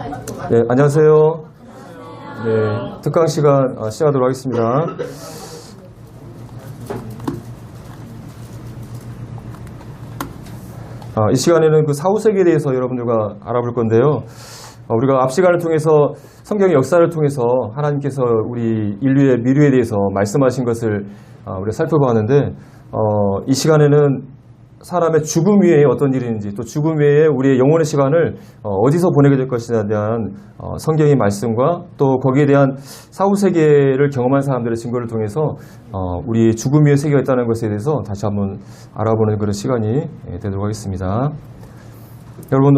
네, 안녕하세요. 네, 특강 시간 시작하도록 하겠습니다. 이 시간에는 그 사후세계에 대해서 여러분들과 알아볼 건데요. 우리가 앞 시간을 통해서 성경의 역사를 통해서 하나님께서 우리 인류의 미래에 대해서 말씀하신 것을 우리가 살펴보았는데, 이 시간에는 사람의 죽음 위에 어떤 일이 있는지, 또 죽음 외에 우리의 영혼의 시간을 어디서 보내게 될 것인지에 대한 성경의 말씀과 또 거기에 대한 사후세계를 경험한 사람들의 증거를 통해서 우리 죽음 위에 세계가 있다는 것에 대해서 다시 한번 알아보는 그런 시간이 되도록 하겠습니다. 여러분,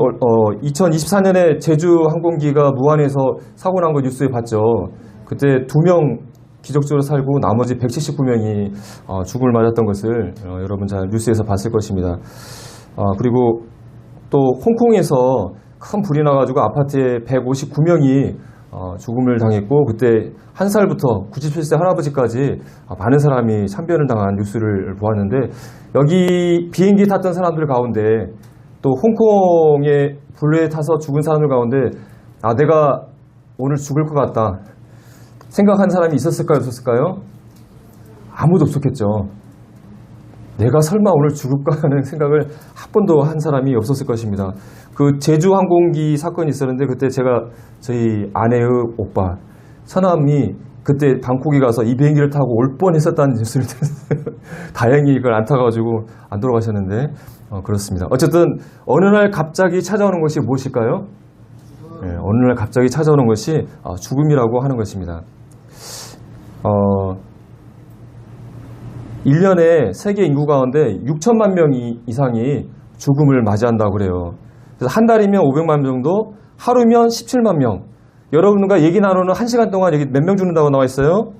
2024년에 제주 항공기가 무안에서 사고 난 거 뉴스에 봤죠. 그때 2명 기적적으로 살고 나머지 179명이 죽음을 맞았던 것을 여러분 잘 뉴스에서 봤을 것입니다. 그리고 또 홍콩에서 큰 불이 나가지고 아파트에 159명이 죽음을 당했고, 그때 1살부터 97세 할아버지까지 많은 사람이 참변을 당한 뉴스를 보았는데, 여기 비행기 탔던 사람들 가운데 또 홍콩에 불에 타서 죽은 사람들 가운데 내가 오늘 죽을 것 같다 생각한 사람이 있었을까요, 없었을까요? 아무도 없었겠죠. 내가 설마 오늘 죽을까 하는 생각을 한 번도 한 사람이 없었을 것입니다. 그 제주 항공기 사건이 있었는데, 그때 제가 저희 아내의 오빠 서남이 그때 방콕에 가서 이 비행기를 타고 올 뻔했었다는 뉴스를 들었어요. 다행히 이걸 안 타가지고 안 돌아가셨는데 그렇습니다. 어쨌든 어느 날 갑자기 찾아오는 것이 무엇일까요? 네, 어느 날 갑자기 찾아오는 것이 죽음이라고 하는 것입니다. 1년에 세계 인구 가운데 6천만 명 이상이 죽음을 맞이한다고 그래요. 그래서 한 달이면 500만 명 정도, 하루면 17만 명. 여러분과 얘기 나누는 1시간 동안 여기 몇 명 죽는다고 나와 있어요?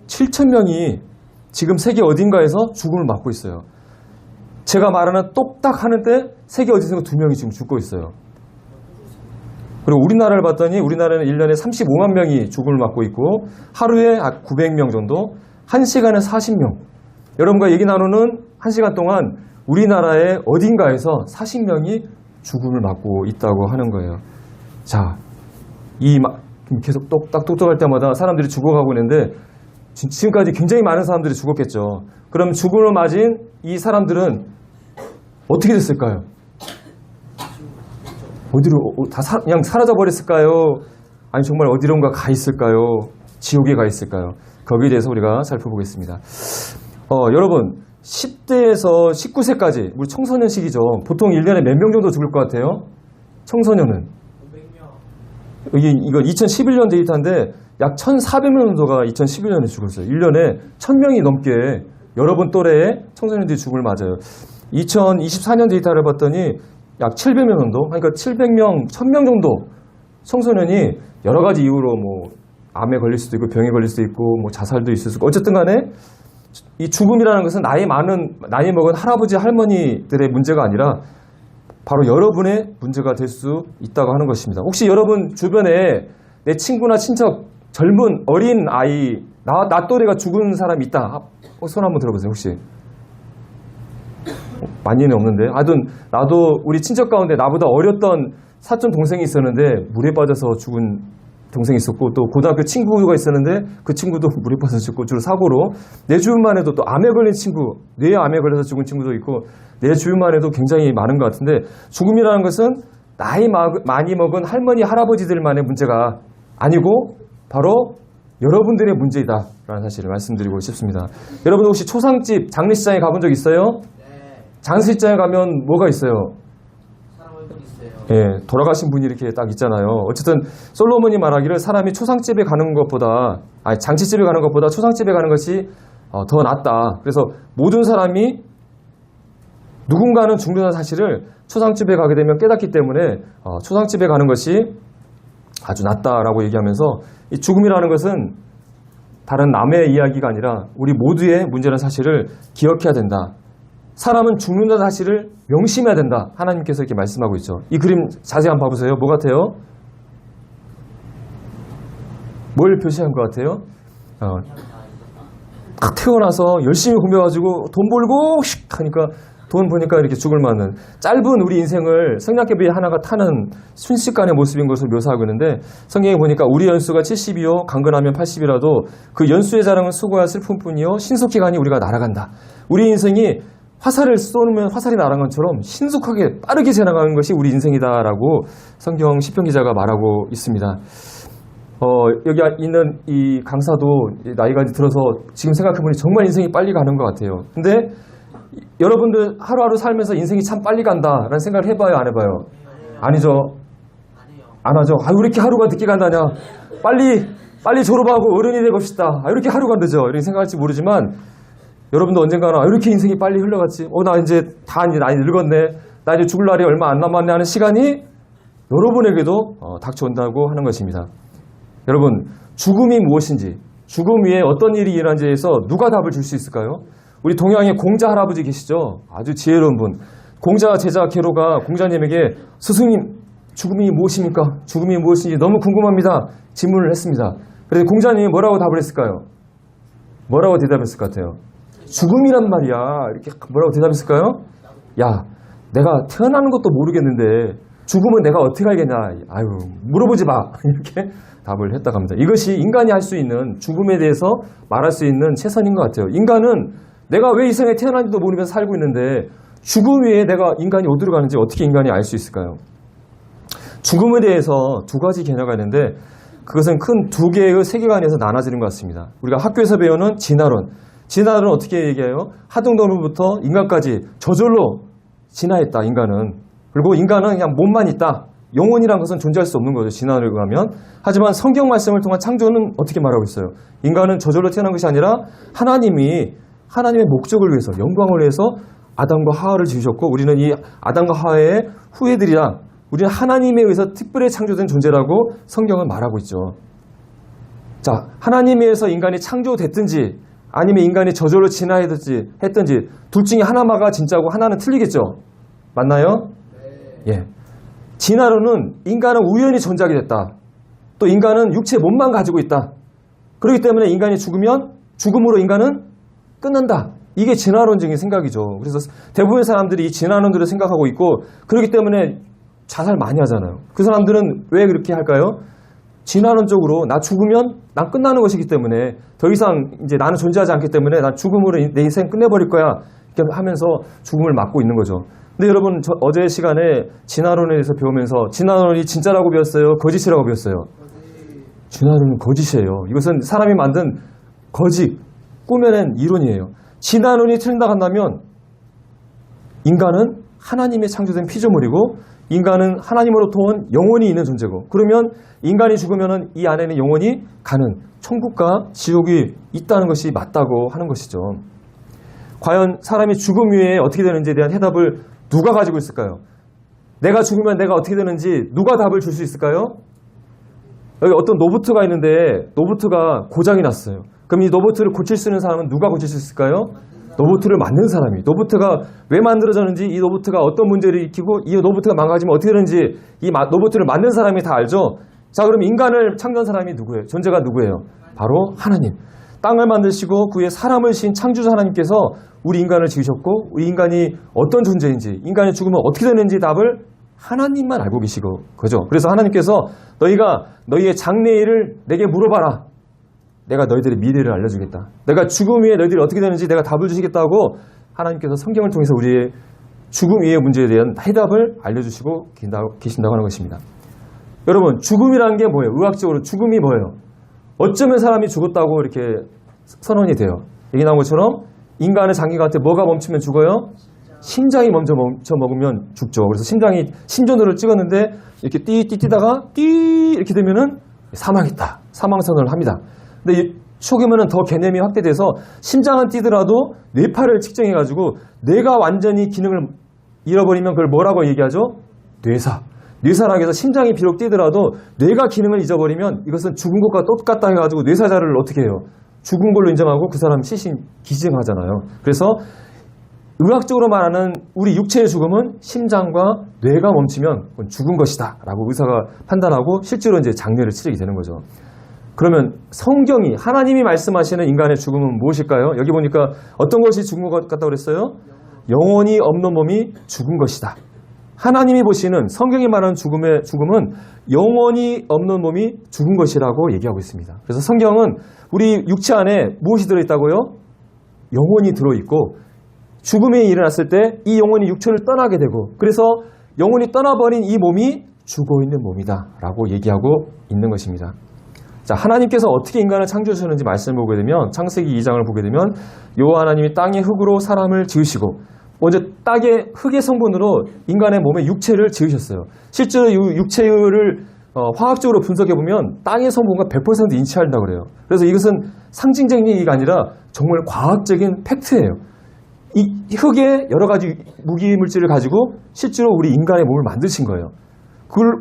7천 명이 지금 세계 어딘가에서 죽음을 맞고 있어요. 제가 말하는 똑딱 하는데 세계 어디선가 2명이 지금 죽고 있어요. 그리고 우리나라를 봤더니 우리나라는 1년에 35만 명이 죽음을 맞고 있고, 하루에 900명 정도, 1시간에 40명. 여러분과 얘기 나누는 1시간 동안 우리나라의 어딘가에서 40명이 죽음을 맞고 있다고 하는 거예요. 자, 계속 똑딱할 때마다 사람들이 죽어가고 있는데, 지금까지 굉장히 많은 사람들이 죽었겠죠. 그럼 죽음을 맞은 이 사람들은 어떻게 됐을까요? 어디로 그냥 사라져 버렸을까요? 아니 정말 어디론가 가 있을까요? 지옥에 가 있을까요? 거기에 대해서 우리가 살펴보겠습니다. 여러분, 10대에서 19세까지 우리 청소년 시기죠. 보통 1년에 몇 명 정도 죽을 것 같아요? 청소년은 500명. 이거 2011년 데이터인데 약 1,400명 정도가 2011년에 죽었어요. 1년에 1,000명이 넘게 여러분 또래의 청소년들이 죽음을 맞아요. 2024년 데이터를 봤더니 약 700명 정도, 그러니까 700명, 1000명 정도 청소년이 여러 가지 이유로 뭐 암에 걸릴 수도 있고 병에 걸릴 수도 있고 뭐 자살도 있을 수 있고, 어쨌든 간에 이 죽음이라는 것은 나이 먹은 할아버지 할머니들의 문제가 아니라 바로 여러분의 문제가 될 수 있다고 하는 것입니다. 혹시 여러분 주변에 내 친구나 친척, 젊은 어린 아이, 나 또래가 죽은 사람이 있다, 손 한번 들어보세요. 혹시 많이는 없는데, 나도 우리 친척 가운데 나보다 어렸던 사촌 동생이 있었는데 물에 빠져서 죽은 동생이 있었고, 또 고등학교 친구가 있었는데 그 친구도 물에 빠져서 죽고, 주로 사고로. 내 주변만 해도 또 암에 걸린 친구, 뇌에 암에 걸려서 죽은 친구도 있고, 내 주변만 해도 굉장히 많은 것 같은데, 죽음이라는 것은 나이 많이 먹은 할머니 할아버지들만의 문제가 아니고 바로 여러분들의 문제이다 라는 사실을 말씀드리고 싶습니다. 여러분 혹시 초상집 장례식장에 가본 적 있어요? 장례식장에 가면 뭐가 있어요? 예, 돌아가신 분이 이렇게 딱 있잖아요. 어쨌든 솔로몬이 말하기를 사람이 초상집에 가는 것보다, 장치집에 가는 것보다 초상집에 가는 것이 더 낫다. 그래서 모든 사람이 누군가는 죽는다는 사실을 초상집에 가게 되면 깨닫기 때문에 초상집에 가는 것이 아주 낫다라고 얘기하면서, 이 죽음이라는 것은 다른 남의 이야기가 아니라 우리 모두의 문제라는 사실을 기억해야 된다. 사람은 죽는다는 사실을 명심해야 된다. 하나님께서 이렇게 말씀하고 있죠. 이 그림 자세히 한번 봐보세요. 뭐 같아요? 뭘 표시한 것 같아요? 딱 태어나서 열심히 공부해가지고 돈 벌고 휙 하니까 돈 보니까 이렇게 죽을 만한 짧은 우리 인생을 성냥개비 하나가 타는 순식간의 모습인 것을 묘사하고 있는데 성경에 보니까 우리 연수가 70이요 강건하면 80이라도 그 연수의 자랑은 수고와 슬픔뿐이요 신속히 가니 우리가 날아간다. 우리 인생이 화살을 쏘면 화살이 날아간 것처럼 신속하게 빠르게 지나가는 것이 우리 인생이다라고 성경 시편 기자가 말하고 있습니다. 여기 있는 이 강사도 나이가 들어서 지금 생각해보니 정말 인생이 빨리 가는 것 같아요. 근데 여러분들 하루하루 살면서 인생이 참 빨리 간다라는 생각을 해봐요, 안 해봐요? 아니죠. 안 하죠. 왜 이렇게 하루가 늦게 간다냐. 빨리 졸업하고 어른이 되고 싶다. 왜 이렇게 하루가 늦어. 이렇게 생각할지 모르지만 여러분도 언젠가는 왜 이렇게 인생이 빨리 흘러갔지. 나 이제 나이 늙었네. 나 이제 죽을 날이 얼마 안 남았네 하는 시간이 여러분에게도 닥쳐온다고 하는 것입니다. 여러분, 죽음이 무엇인지, 죽음 위에 어떤 일이 일어난지에 대해서 누가 답을 줄 수 있을까요? 우리 동양에 공자 할아버지 계시죠? 아주 지혜로운 분. 공자 제자 계로가 공자님에게 스승님, 죽음이 무엇입니까? 죽음이 무엇인지 너무 궁금합니다. 질문을 했습니다. 그래서 공자님이 뭐라고 답을 했을까요? 뭐라고 대답했을 것 같아요? 죽음이란 말이야. 이렇게 뭐라고 대답했을까요? 야, 내가 태어나는 것도 모르겠는데 죽음은 내가 어떻게 알겠냐. 아유, 물어보지 마. 이렇게 답을 했다고 합니다. 이것이 인간이 할 수 있는 죽음에 대해서 말할 수 있는 최선인 것 같아요. 인간은 내가 왜 이 세상에 태어난지도 모르면서 살고 있는데 죽음 위에 내가 인간이 어디로 가는지 어떻게 인간이 알 수 있을까요? 죽음에 대해서 두 가지 개념이 있는데 그것은 큰 두 개의 세계관에서 나눠지는 것 같습니다. 우리가 학교에서 배우는 진화론. 진화론은 어떻게 얘기해요? 하등동물부터 인간까지 저절로 진화했다, 인간은. 그리고 인간은 그냥 몸만 있다. 영혼이란 것은 존재할 수 없는 거죠. 진화를 의하면. 하지만 성경 말씀을 통한 창조는 어떻게 말하고 있어요? 인간은 저절로 태어난 것이 아니라 하나님이 하나님의 목적을 위해서, 영광을 위해서 아담과 하와를 지으셨고 우리는 이 아담과 하와의 후예들이라 우리는 하나님에 의해서 특별히 창조된 존재라고 성경은 말하고 있죠. 자, 하나님에 의해서 인간이 창조됐든지 아니면 인간이 저절로 진화했든지 둘 중에 하나마가 진짜고 하나는 틀리겠죠. 맞나요? 네. 예. 진화론은 인간은 우연히 존재하게 됐다. 또 인간은 육체 몸만 가지고 있다. 그렇기 때문에 인간이 죽으면 죽음으로 인간은 끝난다. 이게 진화론적인 생각이죠. 그래서 대부분의 사람들이 이 진화론들을 생각하고 있고 그렇기 때문에 자살 많이 하잖아요. 그 사람들은 왜 그렇게 할까요? 진화론적으로 나 죽으면 난 끝나는 것이기 때문에 더 이상 이제 나는 존재하지 않기 때문에 난 죽음으로 내 인생 끝내버릴 거야. 이렇게 하면서 죽음을 맞고 있는 거죠. 근데 여러분 어제 시간에 진화론에 대해서 배우면서 진화론이 진짜라고 배웠어요? 거짓이라고 배웠어요? 진화론은 거짓이에요. 이것은 사람이 만든 거짓, 꾸며낸 이론이에요. 진화론이 틀린다고 한다면 인간은 하나님의 창조된 피조물이고 인간은 하나님으로부터 온 영혼이 있는 존재고 그러면 인간이 죽으면 이 안에는 영혼이 가는 천국과 지옥이 있다는 것이 맞다고 하는 것이죠. 과연 사람이 죽음 위에 어떻게 되는지에 대한 해답을 누가 가지고 있을까요? 내가 죽으면 내가 어떻게 되는지 누가 답을 줄 수 있을까요? 여기 어떤 로봇가 있는데 로봇가 고장이 났어요. 그럼 이 로봇을 고칠 수 있는 사람은 누가 고칠 수 있을까요? 로봇을 만든 사람이. 로봇가 왜 만들어졌는지 이 로봇가 어떤 문제를 일으키고 이 로봇가 망가지면 어떻게 되는지 이 로봇을 만든 사람이 다 알죠. 자, 그럼 인간을 창조한 사람이 누구예요? 존재가 누구예요? 바로 하나님. 땅을 만드시고 그 위에 사람을 신 창조자 하나님께서 우리 인간을 지으셨고 우리 인간이 어떤 존재인지 인간이 죽으면 어떻게 되는지 답을 하나님만 알고 계시고 그죠. 그래서 하나님께서 너희가 너희의 장래일을 내게 물어봐라. 내가 너희들의 미래를 알려주겠다. 내가 죽음 위에 너희들이 어떻게 되는지 내가 답을 주시겠다고 하나님께서 성경을 통해서 우리의 죽음 위의 문제에 대한 해답을 알려주시고 계신다고 하는 것입니다. 여러분, 죽음이라는 게 뭐예요? 의학적으로 죽음이 뭐예요? 어쩌면 사람이 죽었다고 이렇게 선언이 돼요. 얘기 나온 것처럼 인간의 장기가 한테 뭐가 멈추면 죽어요? 심장이 먼저 멈춰 먹으면 죽죠. 그래서 심전도를 찍었는데 이렇게 뛰다가 이렇게 되면은 사망했다. 사망선언을 합니다. 근데 초기면은 더 개념이 확대돼서 심장은 뛰더라도 뇌파를 측정해가지고 뇌가 완전히 기능을 잃어버리면 그걸 뭐라고 얘기하죠? 뇌사라고 해서 심장이 비록 뛰더라도 뇌가 기능을 잊어버리면 이것은 죽은 것과 똑같다 해가지고 뇌사자를 어떻게 해요? 죽은 걸로 인정하고 그 사람 기증하잖아요. 그래서 의학적으로 말하는 우리 육체의 죽음은 심장과 뇌가 멈추면 그건 죽은 것이다 라고 의사가 판단하고 실제로 이제 장례를 치르게 되는 거죠. 그러면 성경이 하나님이 말씀하시는 인간의 죽음은 무엇일까요? 여기 보니까 어떤 것이 죽은 것 같다고 그랬어요? 영혼이 없는 몸이 죽은 것이다. 하나님이 보시는 성경이 말하는 죽음은 영혼이 없는 몸이 죽은 것이라고 얘기하고 있습니다. 그래서 성경은 우리 육체 안에 무엇이 들어있다고요? 영혼이 들어있고 죽음이 일어났을 때 이 영혼이 육체를 떠나게 되고 그래서 영혼이 떠나버린 이 몸이 죽어있는 몸이다 라고 얘기하고 있는 것입니다. 자, 하나님께서 어떻게 인간을 창조하셨는지 말씀을 보게 되면 창세기 2장을 보게 되면 여호와 하나님이 땅의 흙으로 사람을 지으시고 먼저 땅의 흙의 성분으로 인간의 몸에 육체를 지으셨어요. 실제로 이 육체를 화학적으로 분석해 보면 땅의 성분과 100% 일치한다고 그래요. 그래서 이것은 상징적인 얘기가 아니라 정말 과학적인 팩트예요. 이 흙에 여러 가지 무기물질을 가지고 실제로 우리 인간의 몸을 만드신 거예요.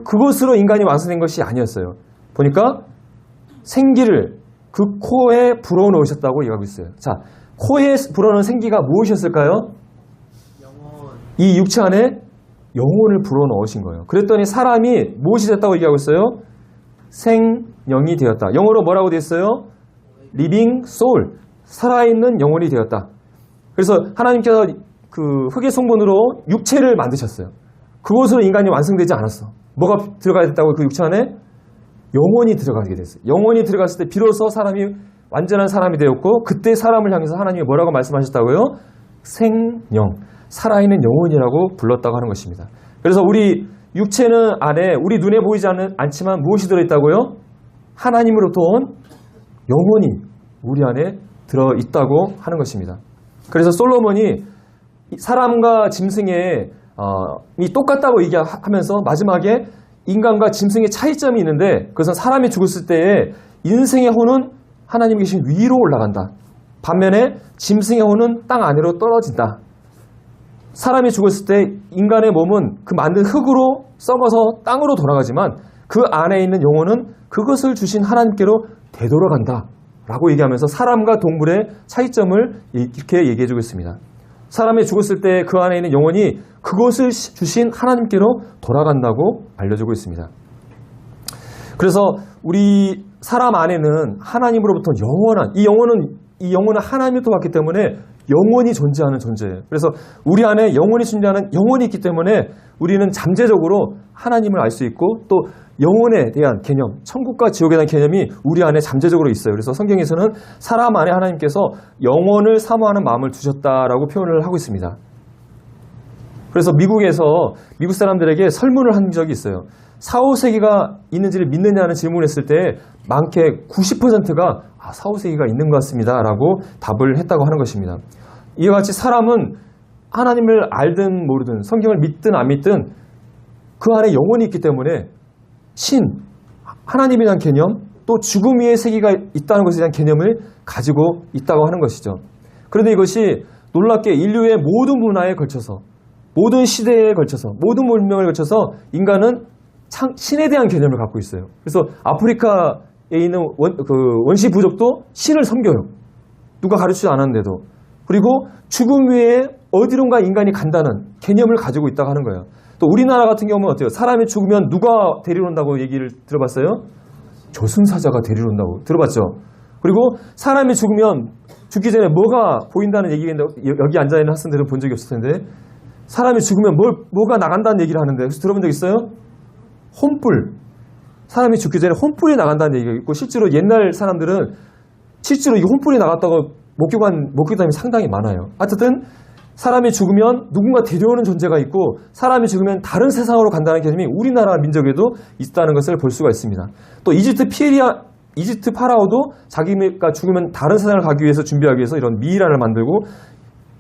그것으로 인간이 완성된 것이 아니었어요. 보니까 생기를 그 코에 불어넣으셨다고 얘기하고 있어요. 자, 코에 불어넣은 생기가 무엇이었을까요? 이 육체 안에 영혼을 불어넣으신 거예요. 그랬더니 사람이 무엇이 됐다고 얘기하고 있어요? 생명이 되었다. 영어로 뭐라고 됐어요? living soul. 살아있는 영혼이 되었다. 그래서 하나님께서 그 흙의 성분으로 육체를 만드셨어요. 그것으로 인간이 완성되지 않았어. 뭐가 들어가야 됐다고 그 육체 안에? 영혼이 들어가게 됐어요. 영혼이 들어갔을 때 비로소 사람이 완전한 사람이 되었고 그때 사람을 향해서 하나님이 뭐라고 말씀하셨다고요? 생명. 살아있는 영혼이라고 불렀다고 하는 것입니다. 그래서 우리 육체는 안에 우리 눈에 보이지 않지만 무엇이 들어있다고요? 하나님으로부터 온 영혼이 우리 안에 들어있다고 하는 것입니다. 그래서 솔로몬이 사람과 짐승의 이 똑같다고 얘기하면서 마지막에 인간과 짐승의 차이점이 있는데 그것은 사람이 죽었을 때에 인생의 혼은 하나님이 계신 위로 올라간다. 반면에 짐승의 혼은 땅 안으로 떨어진다. 사람이 죽었을 때 인간의 몸은 그 만든 흙으로 썩어서 땅으로 돌아가지만 그 안에 있는 영혼은 그것을 주신 하나님께로 되돌아간다 라고 얘기하면서 사람과 동물의 차이점을 이렇게 얘기해주고 있습니다. 사람이 죽었을 때 그 안에 있는 영혼이 그것을 주신 하나님께로 돌아간다고 알려주고 있습니다. 그래서 우리 사람 안에는 하나님으로부터 영원한 이 영혼은 하나님으로부터 왔기 때문에 영원히 존재하는 존재예요. 그래서 우리 안에 영원히 존재하는 영혼이 있기 때문에 우리는 잠재적으로 하나님을 알 수 있고 또 영혼에 대한 개념, 천국과 지옥에 대한 개념이 우리 안에 잠재적으로 있어요. 그래서 성경에서는 사람 안에 하나님께서 영혼을 사모하는 마음을 두셨다라고 표현을 하고 있습니다. 그래서 미국에서 미국 사람들에게 설문을 한 적이 있어요. 4, 5세기가 있는지를 믿느냐는 질문을 했을 때 많게 90%가 4, 5세기가 있는 것 같습니다 라고 답을 했다고 하는 것입니다. 이와 같이 사람은 하나님을 알든 모르든 성경을 믿든 안 믿든 그 안에 영혼이 있기 때문에 하나님에 대한 개념 또 죽음 위에 세계가 있다는 것에 대한 개념을 가지고 있다고 하는 것이죠. 그런데 이것이 놀랍게 인류의 모든 문화에 걸쳐서 모든 시대에 걸쳐서 모든 문명에 걸쳐서 인간은 신에 대한 개념을 갖고 있어요. 그래서 아프리카에 있는 원시 부족도 신을 섬겨요. 누가 가르치지 않았는데도. 그리고 죽음 위에 어디론가 인간이 간다는 개념을 가지고 있다고 하는 거예요. 또 우리나라 같은 경우는 어때요? 사람이 죽으면 누가 데리러 온다고 얘기를 들어봤어요? 저승사자가 데리러 온다고 들어봤죠? 그리고 사람이 죽으면 죽기 전에 뭐가 보인다는 얘기가 있는데 여기 앉아있는 학생들은 본 적이 없을 텐데 사람이 죽으면 뭐가 나간다는 얘기를 하는데 혹시 들어본 적 있어요? 혼불. 사람이 죽기 전에 혼불이 나간다는 얘기가 있고 실제로 옛날 사람들은 실제로 이 혼불이 나갔다고 목격담이 상당히 많아요. 어쨌든 사람이 죽으면 누군가 데려오는 존재가 있고 사람이 죽으면 다른 세상으로 간다는 개념이 우리나라 민족에도 있다는 것을 볼 수가 있습니다. 또 이집트 파라오도 자기가 죽으면 다른 세상을 가기 위해서 준비하기 위해서 이런 미이라를 만들고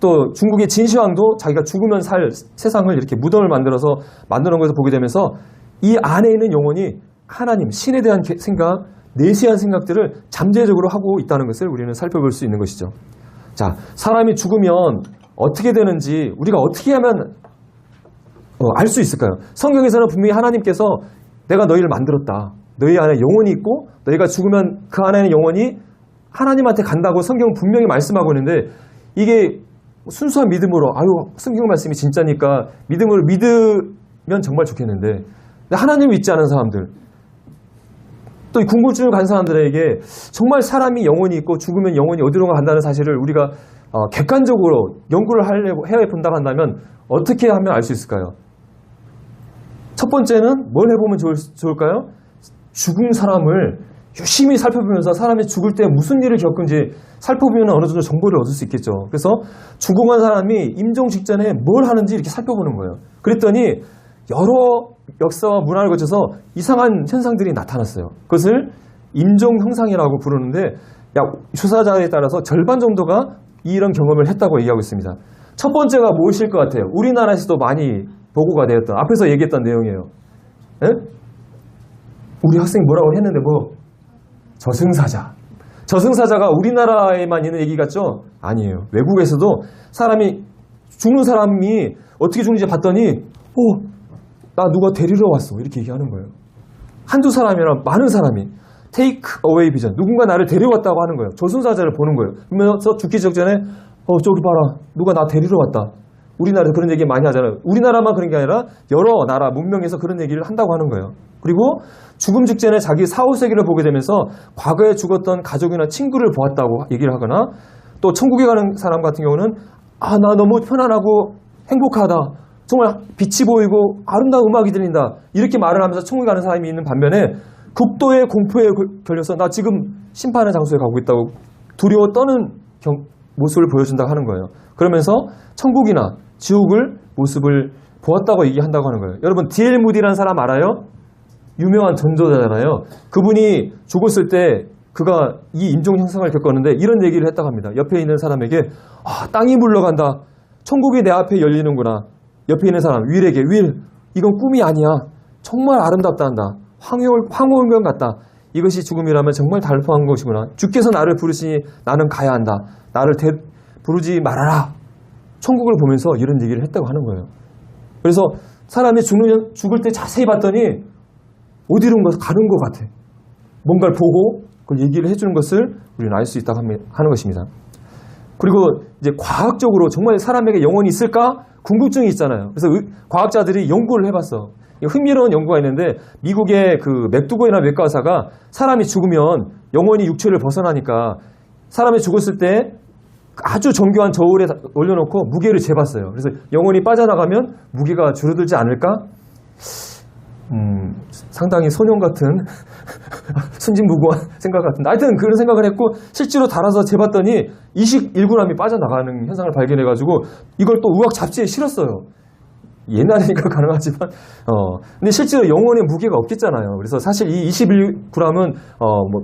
또 중국의 진시황도 자기가 죽으면 살 세상을 이렇게 무덤을 만들어서 만드는 것을 보게 되면서 이 안에 있는 영혼이 하나님, 신에 대한 생각, 내시한 생각들을 잠재적으로 하고 있다는 것을 우리는 살펴볼 수 있는 것이죠. 자, 사람이 죽으면 어떻게 되는지 우리가 어떻게 하면 알 수 있을까요? 성경에서는 분명히 하나님께서 내가 너희를 만들었다. 너희 안에 영혼이 있고 너희가 죽으면 그 안에 영혼이 하나님한테 간다고 성경은 분명히 말씀하고 있는데 이게 순수한 믿음으로 성경 말씀이 진짜니까 믿음으로 믿으면 정말 좋겠는데 하나님을 믿지 않은 사람들 또 궁금증을 가진 사람들에게 정말 사람이 영혼이 있고 죽으면 영혼이 어디로 간다는 사실을 우리가 객관적으로 연구를 하려고 해야 본다고 한다면 어떻게 하면 알 수 있을까요? 첫 번째는 뭘 해보면 좋을까요? 죽은 사람을 유심히 살펴보면서 사람이 죽을 때 무슨 일을 겪은지 살펴보면 어느 정도 정보를 얻을 수 있겠죠. 그래서 죽어간 사람이 임종 직전에 뭘 하는지 이렇게 살펴보는 거예요. 그랬더니 여러 역사와 문화를 거쳐서 이상한 현상들이 나타났어요. 그것을 임종 현상이라고 부르는데 조사자에 따라서 절반 정도가 이런 경험을 했다고 얘기하고 있습니다. 첫 번째가 무엇일 것 같아요? 우리나라에서도 많이 보고가 되었던, 앞에서 얘기했던 내용이에요. 에? 우리 학생이 뭐라고 했는데 저승사자. 저승사자가 우리나라에만 있는 얘기 같죠? 아니에요. 외국에서도 죽는 사람이 어떻게 죽는지 봤더니 나 누가 데리러 왔어 이렇게 얘기하는 거예요. 한두 사람이나 많은 사람이 take away vision, 누군가 나를 데려왔다고 하는 거예요. 저승사자를 보는 거예요. 그러면서 죽기 직전에 저기 봐라, 누가 나 데리러 왔다. 우리나라에서 그런 얘기 많이 하잖아요. 우리나라만 그런 게 아니라 여러 나라 문명에서 그런 얘기를 한다고 하는 거예요. 그리고 죽음 직전에 자기 사후세계를 보게 되면서 과거에 죽었던 가족이나 친구를 보았다고 얘기를 하거나, 또 천국에 가는 사람 같은 경우는 나 너무 편안하고 행복하다, 정말 빛이 보이고 아름다운 음악이 들린다, 이렇게 말을 하면서 천국에 가는 사람이 있는 반면에 극도의 공포에 걸려서 나 지금 심판의 장소에 가고 있다고 두려워 떠는 모습을 보여준다고 하는 거예요. 그러면서 천국이나 지옥을 모습을 보았다고 얘기한다고 하는 거예요. 여러분, D.L. 무디라는 사람 알아요? 유명한 전도자잖아요. 그분이 죽었을 때 그가 이 임종 현상을 겪었는데 이런 얘기를 했다고 합니다. 옆에 있는 사람에게 땅이 물러간다, 천국이 내 앞에 열리는구나. 옆에 있는 사람 윌에게, 윌, 이건 꿈이 아니야, 정말 아름답다 한다, 황홀경 같다, 이것이 죽음이라면 정말 달콤한 것이구나. 주께서 나를 부르시니 나는 가야 한다, 나를 부르지 말아라. 천국을 보면서 이런 얘기를 했다고 하는 거예요. 그래서 사람이 죽을 때 자세히 봤더니 어디로 가는 것 같아. 뭔가를 보고 그걸 얘기를 해주는 것을 우리는 알 수 있다고 하는 것입니다. 그리고 이제 과학적으로 정말 사람에게 영혼이 있을까? 궁금증이 있잖아요. 그래서 과학자들이 연구를 해봤어. 흥미로운 연구가 있는데, 미국의 그 맥두거이나 외과 의사가 사람이 죽으면 영혼이 육체를 벗어나니까 사람이 죽었을 때 아주 정교한 저울에 올려놓고 무게를 재봤어요. 그래서 영혼이 빠져나가면 무게가 줄어들지 않을까? 상당히 소년 같은 순진무구한 생각 같은데, 하여튼 그런 생각을 했고 실제로 달아서 재봤더니 21g이 빠져나가는 현상을 발견해가지고 이걸 또 의학 잡지에 실었어요. 옛날이니까 가능하지만 근데 실제로 영혼의 무게가 없겠잖아요. 그래서 사실 이 21g은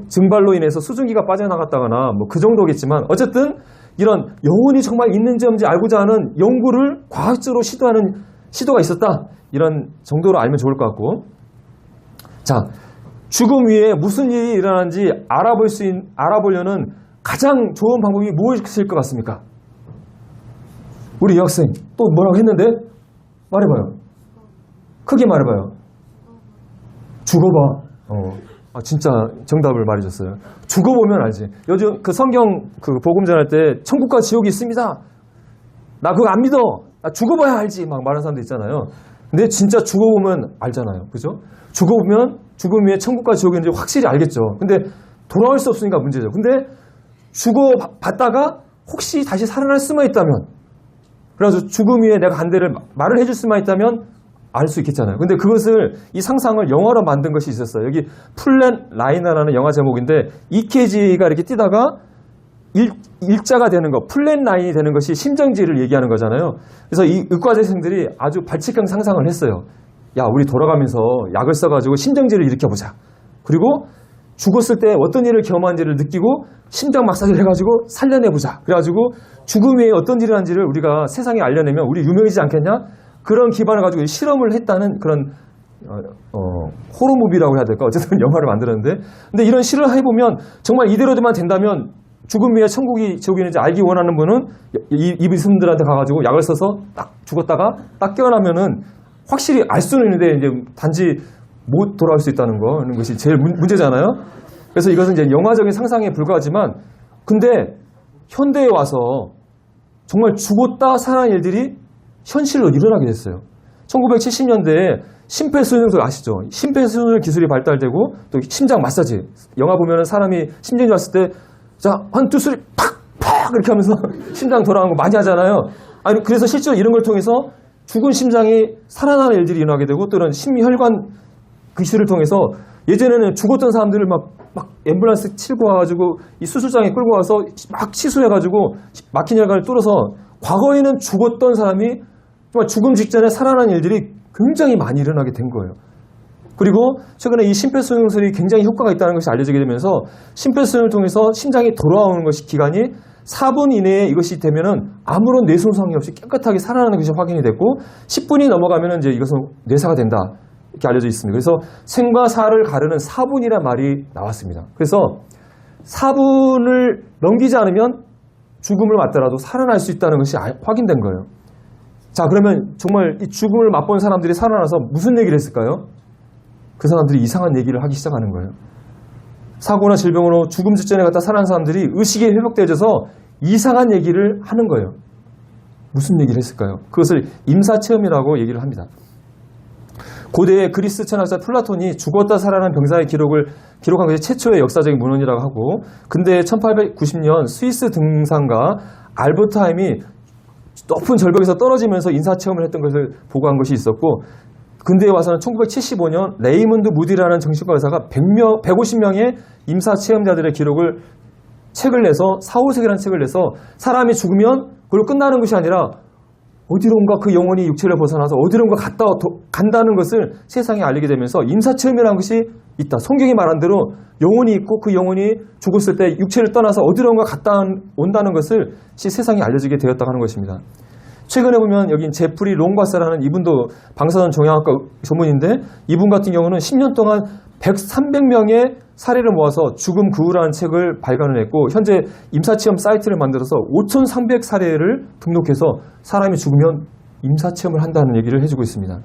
증발로 인해서 수증기가 빠져나갔다거나 그 정도겠지만, 어쨌든 이런 영혼이 정말 있는지 없는지 알고자 하는 연구를 과학적으로 시도하는 시도가 있었다, 이런 정도로 알면 좋을 것 같고. 자, 죽음 위에 무슨 일이 일어나는지 알아보려는 가장 좋은 방법이 무엇일 것 같습니까? 우리 여학생 또 뭐라고 했는데? 말해봐요. 크게 말해봐요. 죽어봐. 진짜 정답을 말해줬어요. 죽어보면 알지. 요즘 그 성경 그 복음 전할 때 천국과 지옥이 있습니다, 나 그거 안 믿어, 나 죽어봐야 알지, 막 말하는 사람도 있잖아요. 근데 진짜 죽어보면 알잖아요. 그죠? 죽어보면 죽음 위에 천국과 지옥이 있는지 확실히 알겠죠. 근데 돌아올 수 없으니까 문제죠. 근데 죽어봤다가 혹시 다시 살아날 수만 있다면, 그래서 죽음 위에 내가 간 데를 말을 해줄 수만 있다면 알 수 있겠잖아요. 근데 그것을, 이 상상을 영화로 만든 것이 있었어요. 여기 플랜 라이너라는 영화 제목인데, EKG가 이렇게 뛰다가 일자가 되는 거, 플랜 라인이 되는 것이 심정지를 얘기하는 거잖아요. 그래서 이 의과대생들이 아주 발칙한 상상을 했어요. 야, 우리 돌아가면서 약을 써가지고 심정지를 일으켜보자. 그리고 죽었을 때 어떤 일을 경험한지를 느끼고 심장 마사지를 해가지고 살려내보자. 그래가지고 죽음 외에 어떤 일을 한지를 우리가 세상에 알려내면 우리 유명해지지 않겠냐? 그런 기반을 가지고 실험을 했다는 그런 호러무비라고 해야 될까? 어쨌든 영화를 만들었는데, 근데 이런 실험을 해보면 정말 이대로만 된다면 죽음 위에 천국이 지옥이 있는지 알기 원하는 분은 이분들한테 가가지고 약을 써서 딱 죽었다가 딱 깨어나면은 확실히 알 수는 있는데, 이제 단지 못 돌아올 수 있다는 것이 제일 문제잖아요. 그래서 이것은 이제 영화적인 상상에 불과하지만, 근데 현대에 와서 정말 죽었다 살아난 일들이 현실로 일어나게 됐어요. 1970년대에 심폐소생술 아시죠? 심폐소생술 기술이 발달되고 또 심장 마사지, 영화 보면은 사람이 심장이 왔을 때 자, 한 두 소리 팍팍 이렇게 하면서 심장 돌아가는 거 많이 하잖아요. 아니, 그래서 실제로 이런 걸 통해서 죽은 심장이 살아나는 일들이 일어나게 되고 또 이런 심혈관 기술을 통해서 예전에는 죽었던 사람들을 막 앰뷸런스 싣고 와가지고 이 수술장에 끌고 와서 막 시술해가지고 막힌 혈관을 뚫어서 과거에는 죽었던 사람이 정말 죽음 직전에 살아난 일들이 굉장히 많이 일어나게 된 거예요. 그리고 최근에 이 심폐소생술이 굉장히 효과가 있다는 것이 알려지게 되면서 심폐소생을 통해서 심장이 돌아오는 것이 기간이 4분 이내에 이것이 되면은 아무런 뇌 손상이 없이 깨끗하게 살아나는 것이 확인이 됐고 10분이 넘어가면은 이제 이것은 뇌사가 된다. 이렇게 알려져 있습니다. 그래서 생과 사를 가르는 4분이라는 말이 나왔습니다. 그래서 4분을 넘기지 않으면 죽음을 맞더라도 살아날 수 있다는 것이 확인된 거예요. 자, 그러면 정말 이 죽음을 맛본 사람들이 살아나서 무슨 얘기를 했을까요? 그 사람들이 이상한 얘기를 하기 시작하는 거예요. 사고나 질병으로 죽음 직전에 갔다 살아난 사람들이 의식이 회복되어져서 이상한 얘기를 하는 거예요. 무슨 얘기를 했을까요? 그것을 임사체험이라고 얘기를 합니다. 고대 그리스 천학자 플라톤이 죽었다 살아난 병사의 기록을 기록한 것이 최초의 역사적인 문헌이라고 하고, 근대 1890년 스위스 등산가 알버트 하임이 높은 절벽에서 떨어지면서 인사체험을 했던 것을 보고한 것이 있었고, 근대에 와서는 1975년 레이먼드 무디라는 정신과 의사가 150명의 임사체험자들의 기록을 책을 내서 사후세계라는 책을 내서 사람이 죽으면 그걸로 끝나는 것이 아니라 어디론가 그 영혼이 육체를 벗어나서 어디론가 간다는 것을 세상에 알리게 되면서 임사체험이라는 것이 있다. 성경이 말한 대로 영혼이 있고 그 영혼이 죽었을 때 육체를 떠나서 어디론가 갔다 온다는 것을 세상에 알려지게 되었다고 하는 것입니다. 최근에 보면 여긴 제프리 롱과스라는 이분도 방사선 종양학과 전문인데 이분 같은 경우는 10년 동안 300명의 사례를 모아서 죽음 그 후라는 책을 발간을 했고 현재 임사체험 사이트를 만들어서 5,300사례를 등록해서 사람이 죽으면 임사체험을 한다는 얘기를 해주고 있습니다.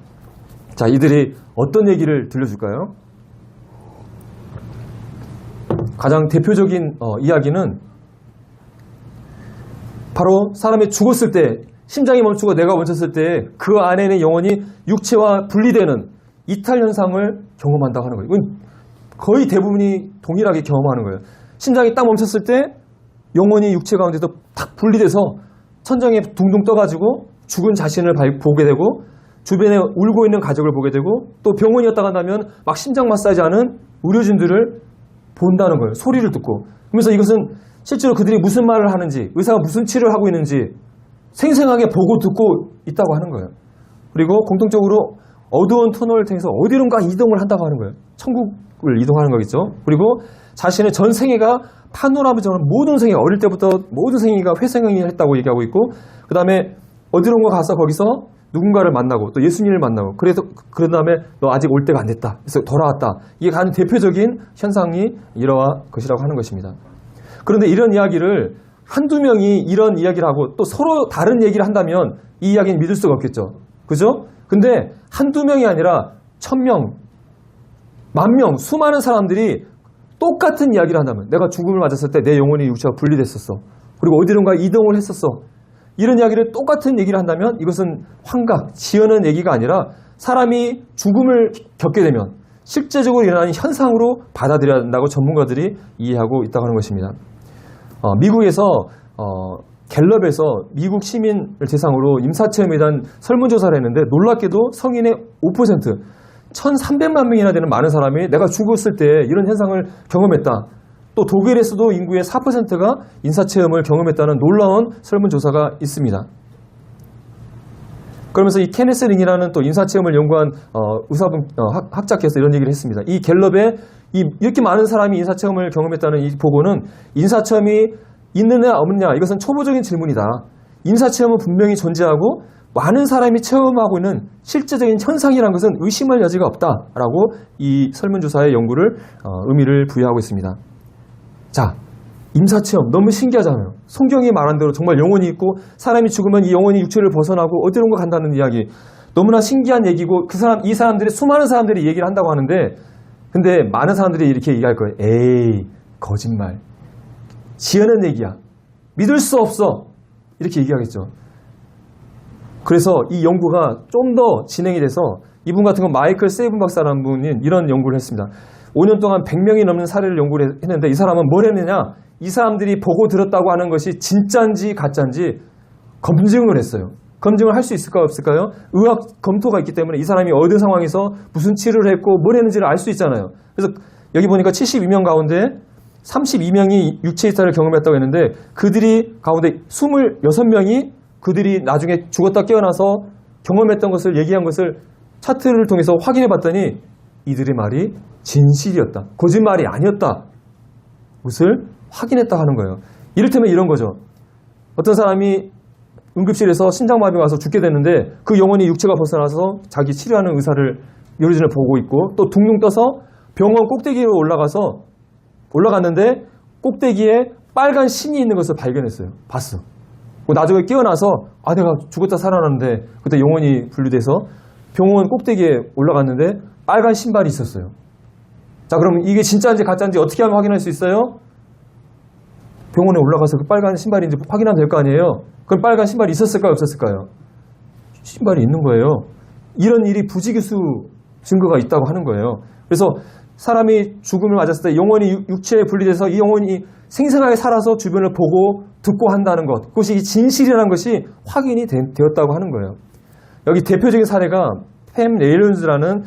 자, 이들이 어떤 얘기를 들려줄까요? 가장 대표적인 이야기는 바로 사람이 죽었을 때 심장이 멈추고 뇌가 멈췄을 때 그 안에는 영혼이 육체와 분리되는 이탈 현상을 경험한다고 하는 거예요. 이건 거의 대부분이 동일하게 경험하는 거예요. 심장이 딱 멈췄을 때 영혼이 육체 가운데서 탁 분리돼서 천장에 둥둥 떠가지고 죽은 자신을 보게 되고 주변에 울고 있는 가족을 보게 되고 또 병원이었다 간다면 막 심장 마사지하는 의료진들을 본다는 거예요. 소리를 듣고. 그러면서 이것은 실제로 그들이 무슨 말을 하는지 의사가 무슨 치료를 하고 있는지 생생하게 보고 듣고 있다고 하는 거예요. 그리고 공통적으로 어두운 터널을 통해서 어디론가 이동을 한다고 하는 거예요. 천국을 이동하는 거겠죠. 그리고 자신의 전 생애가 파노라마처럼 모든 생애, 어릴 때부터 모든 생애가 회생을 했다고 얘기하고 있고 그 다음에 어디론가 가서 거기서 누군가를 만나고 또 예수님을 만나고 그런 다음에 너 아직 올 때가 안 됐다. 그래서 돌아왔다. 이게 가장 대표적인 현상이 이러한 것이라고 하는 것입니다. 그런데 이런 이야기를 한두 명이 이런 이야기를 하고 또 서로 다른 얘기를 한다면 이 이야기는 믿을 수가 없겠죠. 그죠? 근데 한두 명이 아니라 1000명, 10,000명, 수많은 사람들이 똑같은 이야기를 한다면 내가 죽음을 맞았을 때 내 영혼이 육체가 분리됐었어. 그리고 어디론가 이동을 했었어. 이런 이야기를 똑같은 얘기를 한다면 이것은 환각, 지어낸 얘기가 아니라 사람이 죽음을 겪게 되면 실제적으로 일어나는 현상으로 받아들여야 한다고 전문가들이 이해하고 있다고 하는 것입니다. 미국에서 갤럽에서 미국 시민을 대상으로 임사체험에 대한 설문조사를 했는데 놀랍게도 성인의 5%, 1,300만 명이나 되는 많은 사람이 내가 죽었을 때 이런 현상을 경험했다. 또 독일에서도 인구의 4%가 인사체험을 경험했다는 놀라운 설문조사가 있습니다. 그러면서 이 케네스 링이라는 또 인사체험을 연구한 의사분 학자께서 이런 얘기를 했습니다. 이 갤럽에 이렇게 많은 사람이 인사체험을 경험했다는 이 보고는 인사체험이 있느냐 없느냐 이것은 초보적인 질문이다. 인사체험은 분명히 존재하고 많은 사람이 체험하고 있는 실제적인 현상이라는 것은 의심할 여지가 없다라고 이 설문조사의 연구를 의미를 부여하고 있습니다. 자, 임사체험 너무 신기하잖아요. 성경이 말한 대로 정말 영혼이 있고 사람이 죽으면 이 영혼이 육체를 벗어나고 어디론가 간다는 이야기 너무나 신기한 얘기고 이 사람들이 수많은 사람들이 얘기를 한다고 하는데 근데 많은 사람들이 이렇게 얘기할 거예요. 에이, 거짓말. 지어낸 얘기야. 믿을 수 없어. 이렇게 얘기하겠죠. 그래서 이 연구가 좀 더 진행이 돼서 이분 같은 건 마이클 세이븐 박사라는 분이 이런 연구를 했습니다. 5년 동안 100명이 넘는 사례를 연구를 했는데 이 사람은 뭘 했느냐? 이 사람들이 보고 들었다고 하는 것이 진짜인지 가짜인지 검증을 했어요. 검증을 할 수 있을까요, 없을까요? 의학 검토가 있기 때문에 이 사람이 어느 상황에서 무슨 치료를 했고 뭘 했는지를 알 수 있잖아요. 그래서 여기 보니까 72명 가운데 32명이 육체 이탈을 경험했다고 했는데 그들이 가운데 26명이 그들이 나중에 죽었다 깨어나서 경험했던 것을 얘기한 것을 차트를 통해서 확인해 봤더니 이들의 말이 진실이었다. 거짓말이 아니었다. 것을 확인했다 하는 거예요. 이를테면 이런 거죠. 어떤 사람이 응급실에서 심장마비가 와서 죽게 됐는데 그 영혼이 육체가 벗어나서 자기 치료하는 의사를 요리진을 보고 있고 또 둥둥 떠서 병원 꼭대기로 올라갔는데 꼭대기에 빨간 신이 있는 것을 발견했어요. 봤어. 나중에 깨어나서 내가 죽었다 살아났는데 그때 영혼이 분리돼서 병원 꼭대기에 올라갔는데 빨간 신발이 있었어요. 자, 그럼 이게 진짜인지 가짜인지 어떻게 하면 확인할 수 있어요? 병원에 올라가서 그 빨간 신발인지 확인하면 될 거 아니에요? 그럼 빨간 신발이 있었을까요? 없었을까요? 신발이 있는 거예요. 이런 일이 부지기수 증거가 있다고 하는 거예요. 그래서 사람이 죽음을 맞았을 때 영혼이 육체에 분리돼서 이 영혼이 생생하게 살아서 주변을 보고 듣고 한다는 것, 그것이 진실이라는 것이 확인이 되었다고 하는 거예요. 여기 대표적인 사례가 팸 레일런즈라는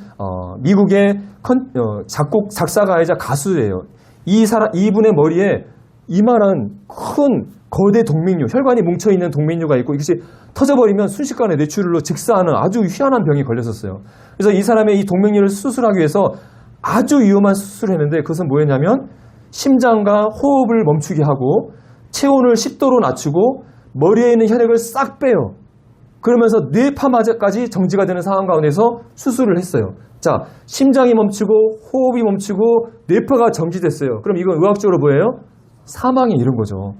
미국의 작사가이자 가수예요. 이분의 머리에 이만한 큰 거대 동맥류, 혈관이 뭉쳐있는 동맥류가 있고 이것이 터져버리면 순식간에 뇌출혈로 직사하는 아주 희한한 병이 걸렸었어요. 그래서 이 사람의 이 동맥류를 수술하기 위해서 아주 위험한 수술을 했는데 그것은 뭐였냐면 심장과 호흡을 멈추게 하고 체온을 10도로 낮추고 머리에 있는 혈액을 싹 빼요. 그러면서 뇌파마저까지 정지가 되는 상황 가운데서 수술을 했어요. 자, 심장이 멈추고 호흡이 멈추고 뇌파가 정지됐어요. 그럼 이건 의학적으로 뭐예요? 사망에 이른 거죠.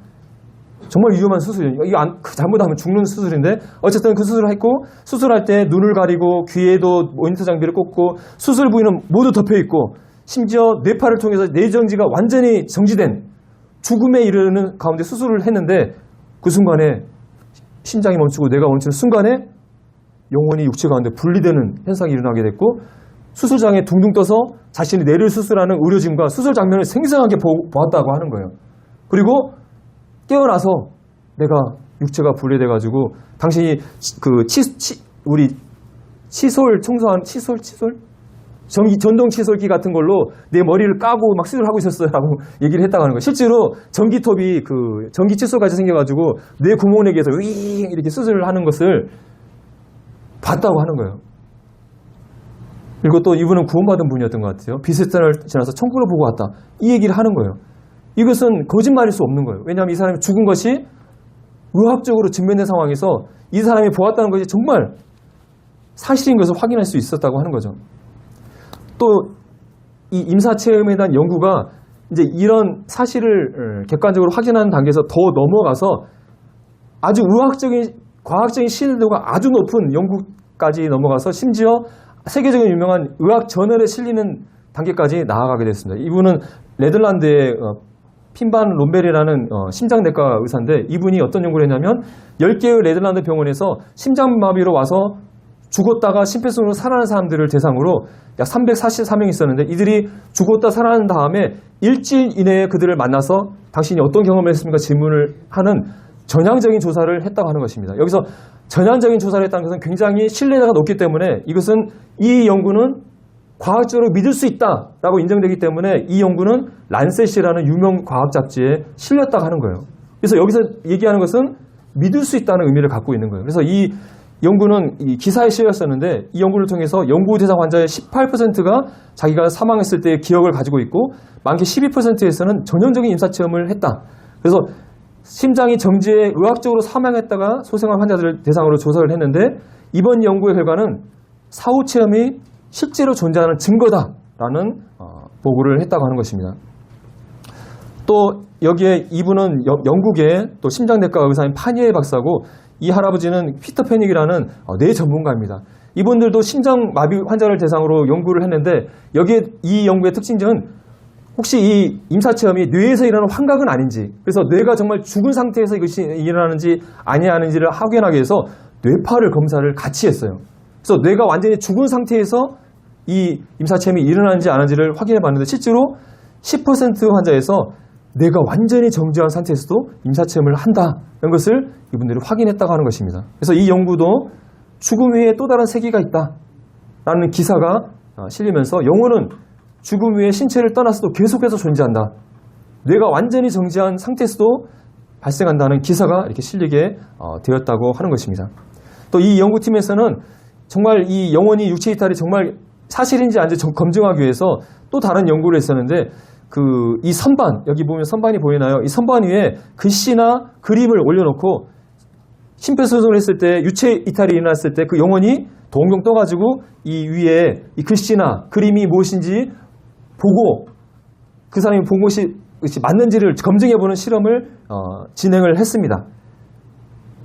정말 위험한 수술이에요. 이거 잘못하면 죽는 수술인데 어쨌든 그 수술을 했고 수술할 때 눈을 가리고 귀에도 모니터 장비를 꽂고 수술 부위는 모두 덮여있고 심지어 뇌파를 통해서 뇌정지가 완전히 정지된 죽음에 이르는 가운데 수술을 했는데 그 순간에 심장이 멈추고 뇌가 멈추는 순간에 영혼이 육체 가운데 분리되는 현상이 일어나게 됐고 수술장에 둥둥 떠서 자신이 뇌를 수술하는 의료진과 수술 장면을 생생하게 보았다고 하는 거예요. 그리고 깨어나서 내가 육체가 분리돼가지고 당신이 우리 칫솔 청소한 칫솔? 전동 칫솔기 같은 걸로 내 머리를 까고 막 수술을 하고 있었어요 라고 얘기를 했다고 하는 거예요. 실제로 전기톱이 전기 칫솔같이 생겨가지고 내 구멍내기에서 이렇게 수술을 하는 것을 봤다고 하는 거예요. 그리고 또 이분은 구원받은 분이었던 것 같아요. 비스탄을 지나서 천국을 보고 왔다. 이 얘기를 하는 거예요. 이것은 거짓말일 수 없는 거예요. 왜냐하면 이 사람이 죽은 것이 의학적으로 증명된 상황에서 이 사람이 보았다는 것이 정말 사실인 것을 확인할 수 있었다고 하는 거죠. 또 이 임사체험에 대한 연구가 이제 이런 사실을 객관적으로 확인하는 단계에서 더 넘어가서 아주 의학적인, 과학적인 신뢰도가 아주 높은 연구까지 넘어가서 심지어 세계적인 유명한 의학 저널에 실리는 단계까지 나아가게 됐습니다. 이분은 네덜란드의 핀반 롬벨이라는 심장내과 의사인데 이분이 어떤 연구를 했냐면 10개의 네덜란드 병원에서 심장마비로 와서 죽었다가 심폐소생술로 살아난 사람들을 대상으로 약 344명이 있었는데 이들이 죽었다 살아난 다음에 일주일 이내에 그들을 만나서 당신이 어떤 경험을 했습니까? 질문을 하는 전향적인 조사를 했다고 하는 것입니다. 여기서 전향적인 조사를 했다는 것은 굉장히 신뢰도가 높기 때문에 이것은 이 연구는 과학적으로 믿을 수 있다라고 인정되기 때문에 이 연구는 란셋이라는 유명 과학 잡지에 실렸다고 하는 거예요. 그래서 여기서 얘기하는 것은 믿을 수 있다는 의미를 갖고 있는 거예요. 그래서 이 연구는 이 기사에 실렸었는데 이 연구를 통해서 연구 대상 환자의 18%가 자기가 사망했을 때의 기억을 가지고 있고 많게 12%에서는 전형적인 임사체험을 했다. 그래서 심장이 정지해 의학적으로 사망했다가 소생한 환자들을 대상으로 조사를 했는데 이번 연구의 결과는 사후 체험이 실제로 존재하는 증거다라는 보고를 했다고 하는 것입니다. 또 여기에 이분은 영국의 또 심장내과 의사인 파니에 박사고 이 할아버지는 피터 패닉이라는 뇌 전문가입니다. 이분들도 심장마비 환자를 대상으로 연구를 했는데 여기에 이 연구의 특징은 혹시 이 임사체험이 뇌에서 일어나는 환각은 아닌지 그래서 뇌가 정말 죽은 상태에서 이것이 일어나는지 아니하는지를 확인하기 위해서 뇌파를 검사를 같이 했어요. 그래서 뇌가 완전히 죽은 상태에서 이 임사체험이 일어나는지 안 하는지를 확인해 봤는데 실제로 10% 환자에서 내가 완전히 정지한 상태에서도 임사체험을 한다는 것을 이분들이 확인했다고 하는 것입니다. 그래서 이 연구도 죽음 외에 또 다른 세계가 있다라는 기사가 실리면서 영혼은 죽음 외에 신체를 떠나서도 계속해서 존재한다. 뇌가 완전히 정지한 상태에서도 발생한다는 기사가 이렇게 실리게 되었다고 하는 것입니다. 또 이 연구팀에서는 정말 이 영혼이 육체 이탈이 정말 사실인지 아닌지 검증하기 위해서 또 다른 연구를 했었는데 이 선반, 여기 보면 선반이 보이나요? 이 선반 위에 글씨나 그림을 올려놓고 심폐소생을 했을 때 유체 이탈이 일어났을 때 그 영혼이 동경 떠가지고 이 위에 이 글씨나 그림이 무엇인지 보고 그 사람이 본 것이 맞는지를 검증해보는 실험을 진행을 했습니다.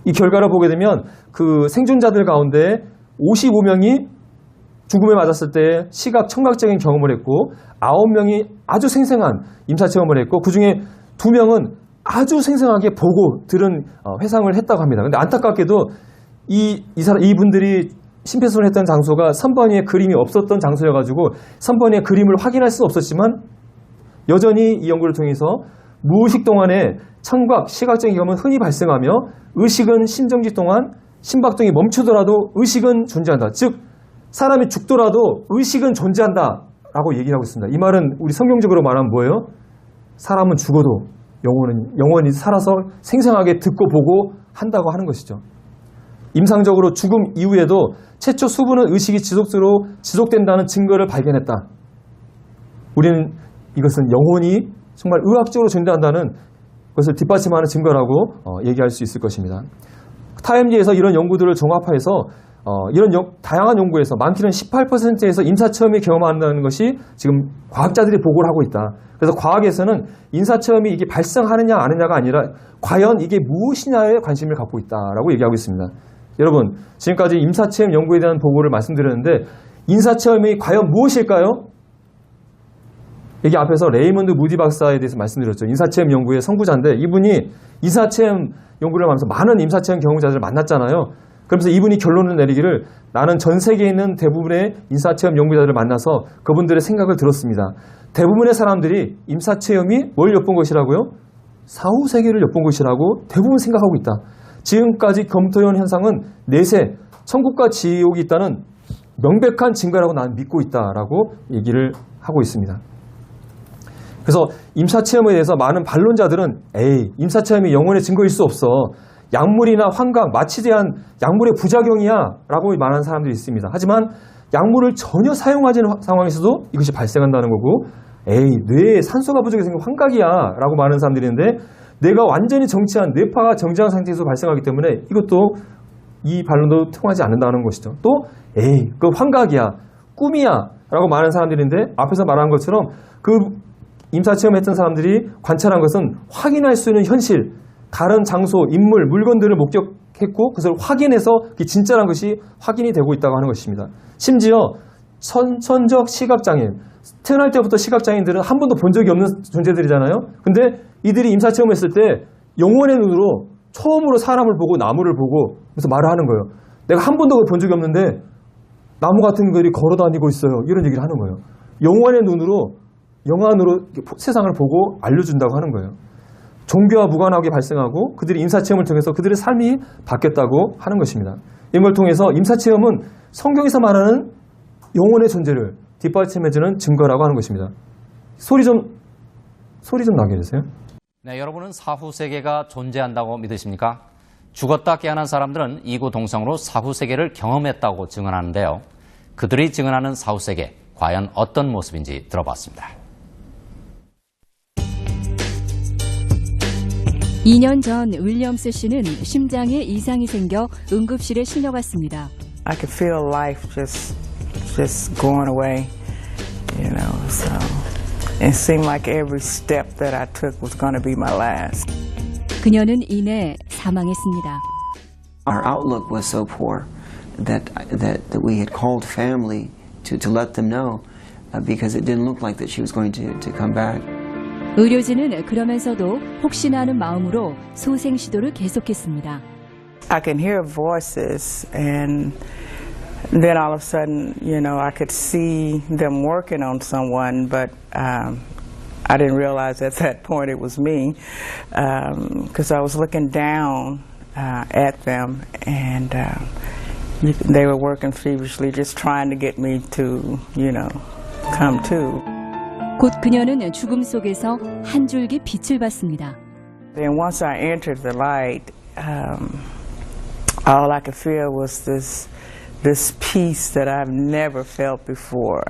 이 결과를 보게 되면 그 생존자들 가운데 55명이 죽음에 맞았을 때 시각, 청각적인 경험을 했고 9명이 아주 생생한 임사체험을 했고 그 중에 2명은 아주 생생하게 보고 들은 회상을 했다고 합니다. 그런데 안타깝게도 이분들이 심폐소생을 했던 장소가 선반위에 그림이 없었던 장소여가지고 선반위에 그림을 확인할 수는 없었지만 여전히 이 연구를 통해서 무의식 동안에 청각, 시각적인 경험은 흔히 발생하며 의식은 심정지 동안 심박동이 멈추더라도 의식은 존재한다. 즉 사람이 죽더라도 의식은 존재한다 라고 얘기를 하고 있습니다. 이 말은 우리 성경적으로 말하면 뭐예요? 사람은 죽어도 영원히 살아서 생생하게 듣고 보고 한다고 하는 것이죠. 임상적으로 죽음 이후에도 최초 수분은 의식이 지속된다는 증거를 발견했다. 우리는 이것은 영혼이 정말 의학적으로 존재한다는 것을 뒷받침하는 증거라고 얘기할 수 있을 것입니다. 타임지에서 이런 연구들을 종합해서 이런 다양한 연구에서 많게는 18%에서 임사체험이 경험한다는 것이 지금 과학자들이 보고를 하고 있다. 그래서 과학에서는 임사체험이 이게 발생하느냐 아느냐가 아니라 과연 이게 무엇이냐에 관심을 갖고 있다라고 얘기하고 있습니다. 여러분, 지금까지 임사체험 연구에 대한 보고를 말씀드렸는데 임사체험이 과연 무엇일까요? 여기 앞에서 레이먼드 무디 박사에 대해서 말씀드렸죠. 임사체험 연구의 선구자인데 이분이 임사체험 연구를 하면서 많은 임사체험 경험자들을 만났잖아요. 그러면서 이분이 결론을 내리기를 나는 전 세계에 있는 대부분의 임사체험 연구자들을 만나서 그분들의 생각을 들었습니다. 대부분의 사람들이 임사체험이 뭘 엿본 것이라고요? 사후세계를 엿본 것이라고 대부분 생각하고 있다. 지금까지 검토해온 현상은 내세, 천국과 지옥이 있다는 명백한 증거라고 나는 믿고 있다라고 얘기를 하고 있습니다. 그래서 임사체험에 대해서 많은 반론자들은 임사체험이 영혼의 증거일 수 없어. 약물이나 환각, 마취에 대한 약물의 부작용이야 라고 말하는 사람들이 있습니다. 하지만 약물을 전혀 사용하지 않는 상황에서도 이것이 발생한다는 거고 뇌에 산소가 부족해서 생긴 환각이야 라고 말하는 사람들이 있는데 뇌가 완전히 정치한 뇌파가 정지한 상태에서 발생하기 때문에 이것도 이 반론도 통하지 않는다는 것이죠. 또 그 환각이야, 꿈이야 라고 말하는 사람들인데 앞에서 말한 것처럼 그 임사체험했던 사람들이 관찰한 것은 확인할 수 있는 현실, 다른 장소, 인물, 물건들을 목격했고 그것을 확인해서 그게 진짜라는 것이 확인이 되고 있다고 하는 것입니다. 심지어 선천적 시각장애인, 태어날 때부터 시각장애인들은 한 번도 본 적이 없는 존재들이잖아요. 근데 이들이 임사체험을 했을 때 영혼의 눈으로 처음으로 사람을 보고 나무를 보고 그래서 말을 하는 거예요. 내가 한 번도 본 적이 없는데 나무 같은 것들이 걸어다니고 있어요. 이런 얘기를 하는 거예요. 영혼의 눈으로, 영안으로 세상을 보고 알려준다고 하는 거예요. 종교와 무관하게 발생하고 그들이 임사체험을 통해서 그들의 삶이 바뀌었다고 하는 것입니다. 이런 걸 통해서 임사체험은 성경에서 말하는 영혼의 존재를 뒷받침해주는 증거라고 하는 것입니다. 소리 좀 나게 해주세요. 네, 여러분은 사후세계가 존재한다고 믿으십니까? 죽었다 깨어난 사람들은 이구동성으로 사후세계를 경험했다고 증언하는데요. 그들이 증언하는 사후세계, 과연 어떤 모습인지 들어봤습니다. 2년 전 윌리엄스 씨는 심장에 이상이 생겨 응급실에 실려갔습니다. I could feel life just going away, you know. So it seemed like every step that I took was going to be my last. 그녀는 이내 사망했습니다. Our outlook was so poor that we had called family to let them know because it didn't look like that she was going to come back. 의료진은 그러면서도 혹시나 하는 마음으로 소생 시도를 계속했습니다. I can hear voices and then all of a sudden, you know, I could see them working on someone, but I didn't realize at that point it was me, because I was looking down at them, and they were working feverishly, just trying to get me to, come to. 곧 그녀는 죽음 속에서 한 줄기 빛을 봤습니다. Then once I entered the light, all I could feel was this peace that I've never felt before.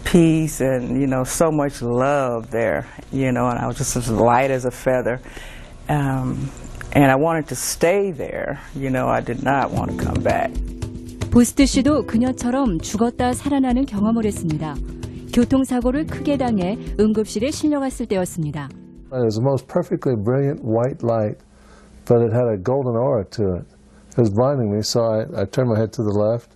Peace and, so much love there, and I was just as light as a feather. And I wanted to stay there, I did not want to come back. 보스트 씨도 그녀처럼 죽었다 살아나는 경험을 했습니다. 교통사고를 크게 당해 응급실에 실려갔을 때였습니다. It was the most perfectly brilliant white light, but it had a golden aura to it. It was blinding me, so I turned my head to the left,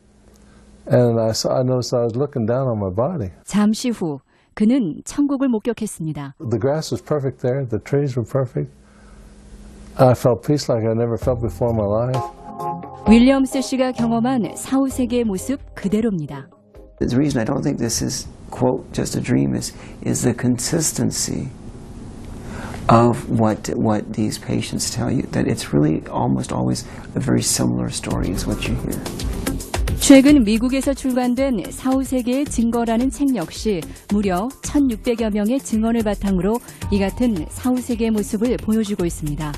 and I noticed I was looking down on my body. 잠시 후 그는 천국을 목격했습니다. The grass was perfect there, the trees were perfect. I felt peace like I never felt before in my life. 윌리엄스 씨가 경험한 사후세계의 모습 그대로입니다. The reason I don't think this is, quote, just a dream is the consistency of what these patients tell you, that it's really almost always a very similar story is what you hear. 최근 미국에서 출간된 사후세계의 증거라는 책 역시 무려 1,600여 명의 증언을 바탕으로 이 같은 사후세계의 모습을 보여주고 있습니다.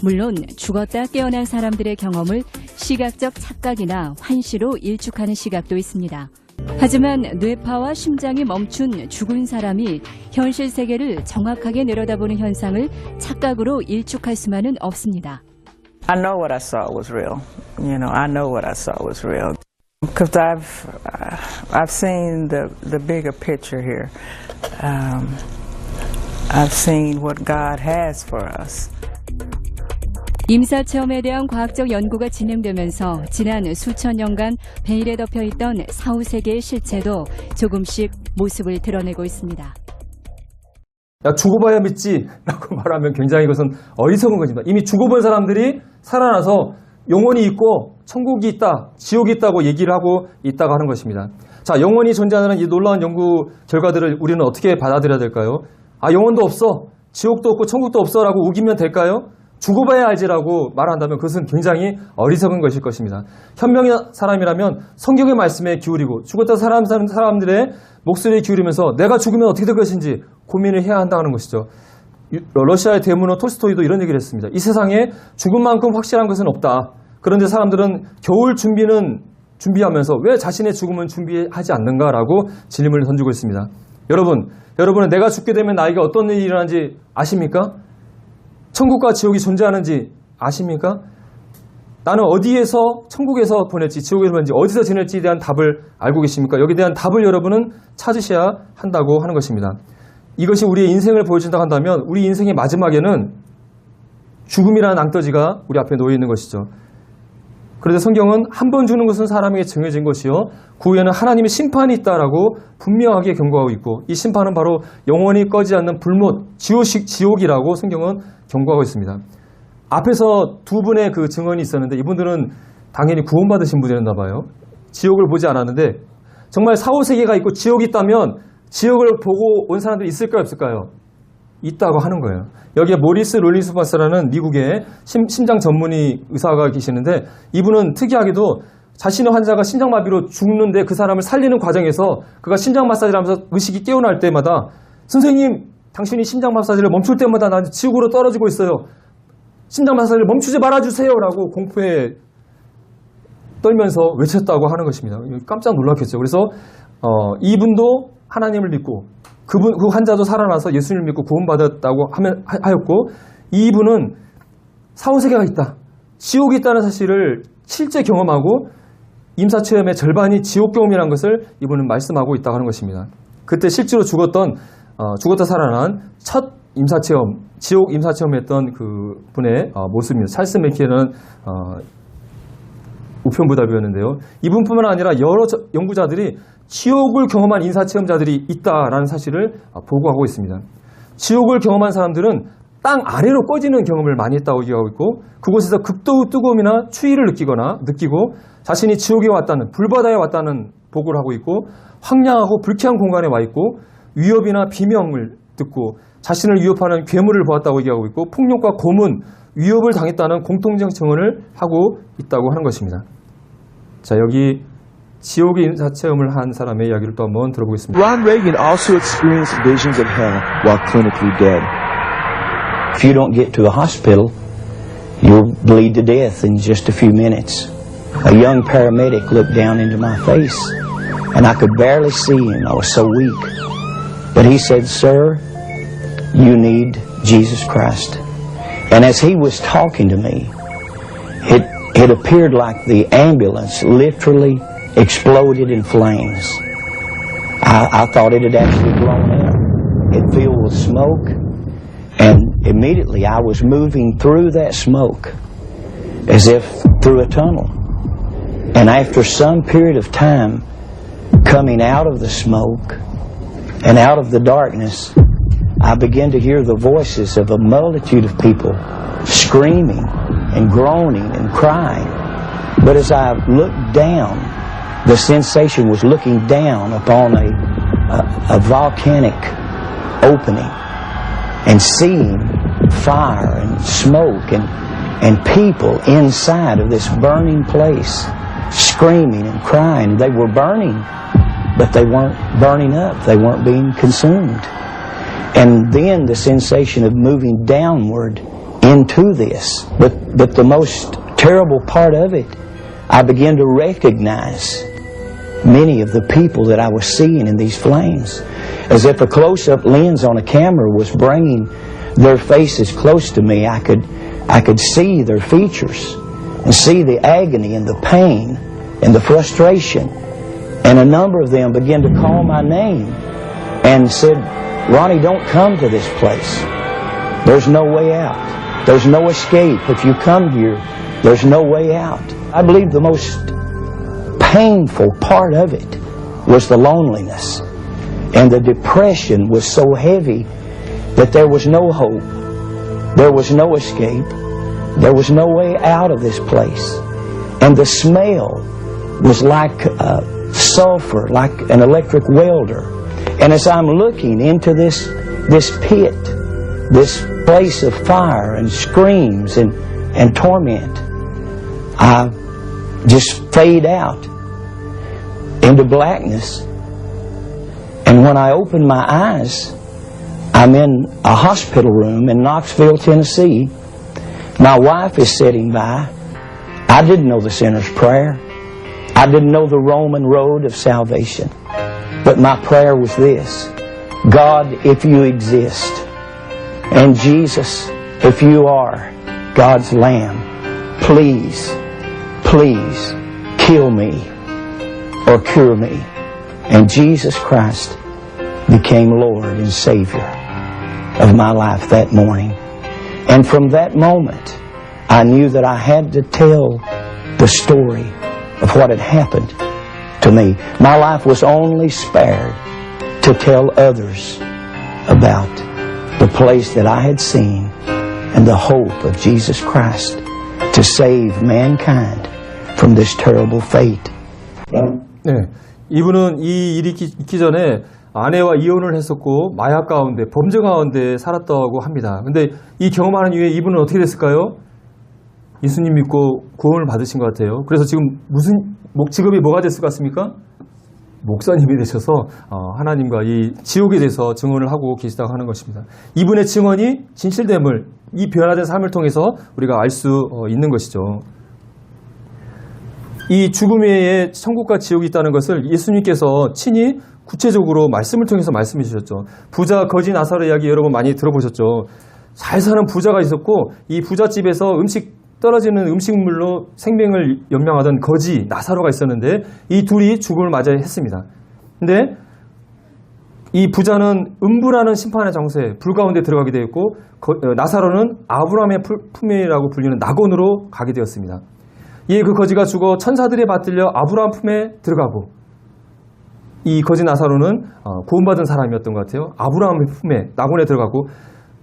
물론 죽었다 깨어난 사람들의 경험을 시각적 착각이나 환시로 일축하는 시각도 있습니다. 하지만 뇌파와 심장이 멈춘 죽은 사람이 현실 세계를 정확하게 내려다보는 현상을 착각으로 일축할 수만은 없습니다. I know what I saw was real. I know what I saw was real. Because I've seen the bigger picture here. I've seen what God has for us. 임사체험에 대한 과학적 연구가 진행되면서 지난 수천 년간 베일에 덮여있던 사후세계의 실체도 조금씩 모습을 드러내고 있습니다. 야, 죽어봐야 믿지 라고 말하면 굉장히 이것은 어리석은 것입니다. 이미 죽어본 사람들이 살아나서 영혼이 있고 천국이 있다, 지옥이 있다고 얘기를 하고 있다고 하는 것입니다. 자, 영혼이 존재하는 이 놀라운 연구 결과들을 우리는 어떻게 받아들여야 될까요? 아, 영혼도 없어, 지옥도 없고 천국도 없어 라고 우기면 될까요? 죽어봐야 알지라고 말한다면 그것은 굉장히 어리석은 것일 것입니다. 현명한 사람이라면 성경의 말씀에 기울이고 죽었다 살아난 사람들의 목소리에 기울이면서 내가 죽으면 어떻게 될 것인지 고민을 해야 한다는 것이죠. 러시아의 대문호 톨스토이도 이런 얘기를 했습니다. 이 세상에 죽음만큼 확실한 것은 없다. 그런데 사람들은 겨울 준비하면서 왜 자신의 죽음은 준비하지 않는가라고 질문을 던지고 있습니다. 여러분은 내가 죽게 되면 나에게 어떤 일이 일어나는지 아십니까? 천국과 지옥이 존재하는지 아십니까? 나는 어디에서 천국에서 보낼지 지옥에서 보낼지 어디서 지낼지에 대한 답을 알고 계십니까? 여기에 대한 답을 여러분은 찾으셔야 한다고 하는 것입니다. 이것이 우리의 인생을 보여준다고 한다면 우리 인생의 마지막에는 죽음이라는 낭떠지가 우리 앞에 놓여 있는 것이죠. 그런데 성경은 한 번 죽는 것은 사람에게 정해진 것이요 그 후에는 하나님의 심판이 있다라고 분명하게 경고하고 있고 이 심판은 바로 영원히 꺼지지 않는 불못, 지옥이라고 성경은 경고하고 있습니다. 앞에서 두 분의 그 증언이 있었는데 이분들은 당연히 구원받으신 분이었나 봐요. 지옥을 보지 않았는데 정말 사후세계가 있고 지옥이 있다면 지옥을 보고 온 사람들이 있을까요, 없을까요? 있다고 하는 거예요. 여기에 모리스 롤린스 박사라는 미국의 심장 전문의 의사가 계시는데 이분은 특이하게도 자신의 환자가 심장마비로 죽는데 그 사람을 살리는 과정에서 그가 심장 마사지를 하면서 의식이 깨어날 때마다 선생님, 당신이 심장 마사지를 멈출 때마다 난 지옥으로 떨어지고 있어요. 심장 마사지를 멈추지 말아주세요 라고 공포에 떨면서 외쳤다고 하는 것입니다. 깜짝 놀랐겠죠. 그래서 이분도 하나님을 믿고 그 환자도 살아나서 예수님을 믿고 구원받았다고 하였고 이분은 사후세계가 있다, 지옥이 있다는 사실을 실제 경험하고 임사체험의 절반이 지옥 경험이라는 것을 이분은 말씀하고 있다고 하는 것입니다. 그때 실제로 죽었다 살아난 첫 임사체험, 지옥 임사체험했던 그 분의 모습입니다. 찰스 맥키라는 우편부답이었는데요. 이분뿐만 아니라 여러 연구자들이 지옥을 경험한 인사체험자들이 있다라는 사실을 보고하고 있습니다. 지옥을 경험한 사람들은 땅 아래로 꺼지는 경험을 많이 했다고 얘기하고 있고 그곳에서 극도의 뜨거움이나 추위를 느끼고 자신이 지옥에 왔다는, 불바다에 왔다는 보고를 하고 있고 황량하고 불쾌한 공간에 와 있고 위협이나 비명을 듣고 자신을 위협하는 괴물을 보았다고 얘기하고 있고 폭력과 고문, 위협을 당했다는 공통적 증언을 하고 있다고 하는 것입니다. 자, 여기 지옥의 인사체험을 한 사람의 이야기를 또 한번 들어보겠습니다. Ron Reagan also experienced visions of hell while clinically dead. If you don't get to a hospital, you'll bleed to death in just a few minutes. A young paramedic looked down into my face, and I could barely see him. I was so weak. But he said, "Sir, you need Jesus Christ." And as he was talking to me, it appeared like the ambulance literally exploded in flames. I thought it had actually blown up. It filled with smoke, and immediately I was moving through that smoke as if through a tunnel. And after some period of time coming out of the smoke and out of the darkness, I began to hear the voices of a multitude of people screaming and groaning and crying. But as I looked down, the sensation was looking down upon a volcanic opening and seeing fire and smoke and people inside of this burning place screaming and crying. They were burning, but they weren't burning up. They weren't being consumed. And then the sensation of moving downward into this. But the most terrible part of it, I began to recognize many of the people that I was seeing in these flames. As if a close-up lens on a camera was bringing their faces close to me, I could see their features and see the agony and the pain and the frustration. And a number of them began to call my name and said, "Ronnie, don't come to this place. There's no way out. There's no escape. If you come here, there's no way out." I believe the most painful part of it was the loneliness. And the depression was so heavy that there was no hope. There was no escape. There was no way out of this place. And the smell was like sulfur, like an electric welder. And as I'm looking into this pit, this place of fire and screams and torment, I just fade out into blackness. And when I open my eyes, I'm in a hospital room in Knoxville, Tennessee. My wife is sitting by. I didn't know the sinner's prayer. I didn't know the Roman road of salvation. But my prayer was this: God, if you exist, and Jesus, if you are God's Lamb, please, please kill me or cure me. And Jesus Christ became Lord and Savior of my life that morning. And from that moment, I knew that I had to tell the story of what had happened to me. My life was only spared to tell others about the place that I had seen and the hope of Jesus Christ to save mankind from this terrible fate. 네, 이분은 이 일이 있기 전에 아내와 이혼을 했었고 마약 가운데, 범죄 가운데 살았다고 합니다. 근데 이 경험하는 이후에 이분은 어떻게 됐을까요? 예수님 믿고 구원을 받으신 것 같아요. 그래서 지금 직업이 뭐가 됐을 것 같습니까? 목사님이 되셔서 하나님과 이 지옥에 대해서 증언을 하고 계시다고 하는 것입니다. 이분의 증언이 진실됨을, 이 변화된 삶을 통해서 우리가 알 수 있는 것이죠. 이 죽음 외에 천국과 지옥이 있다는 것을 예수님께서 친히 구체적으로 말씀을 통해서 말씀해 주셨죠. 부자 거지 나사로 이야기 여러분 많이 들어보셨죠. 잘 사는 부자가 있었고 이 부잣집에서 떨어지는 음식물로 생명을 연명하던 거지 나사로가 있었는데 이 둘이 죽음을 맞아야 했습니다. 근데 이 부자는 음부라는 심판의 장소에 불 가운데 들어가게 되었고 나사로는 아브라함의 품이라고 불리는 낙원으로 가게 되었습니다. 이에 그 거지가 죽어 천사들에 받들려 아브라함 품에 들어가고 이 거지 나사로는 구원받은 사람이었던 것 같아요. 아브라함의 품에 낙원에 들어가고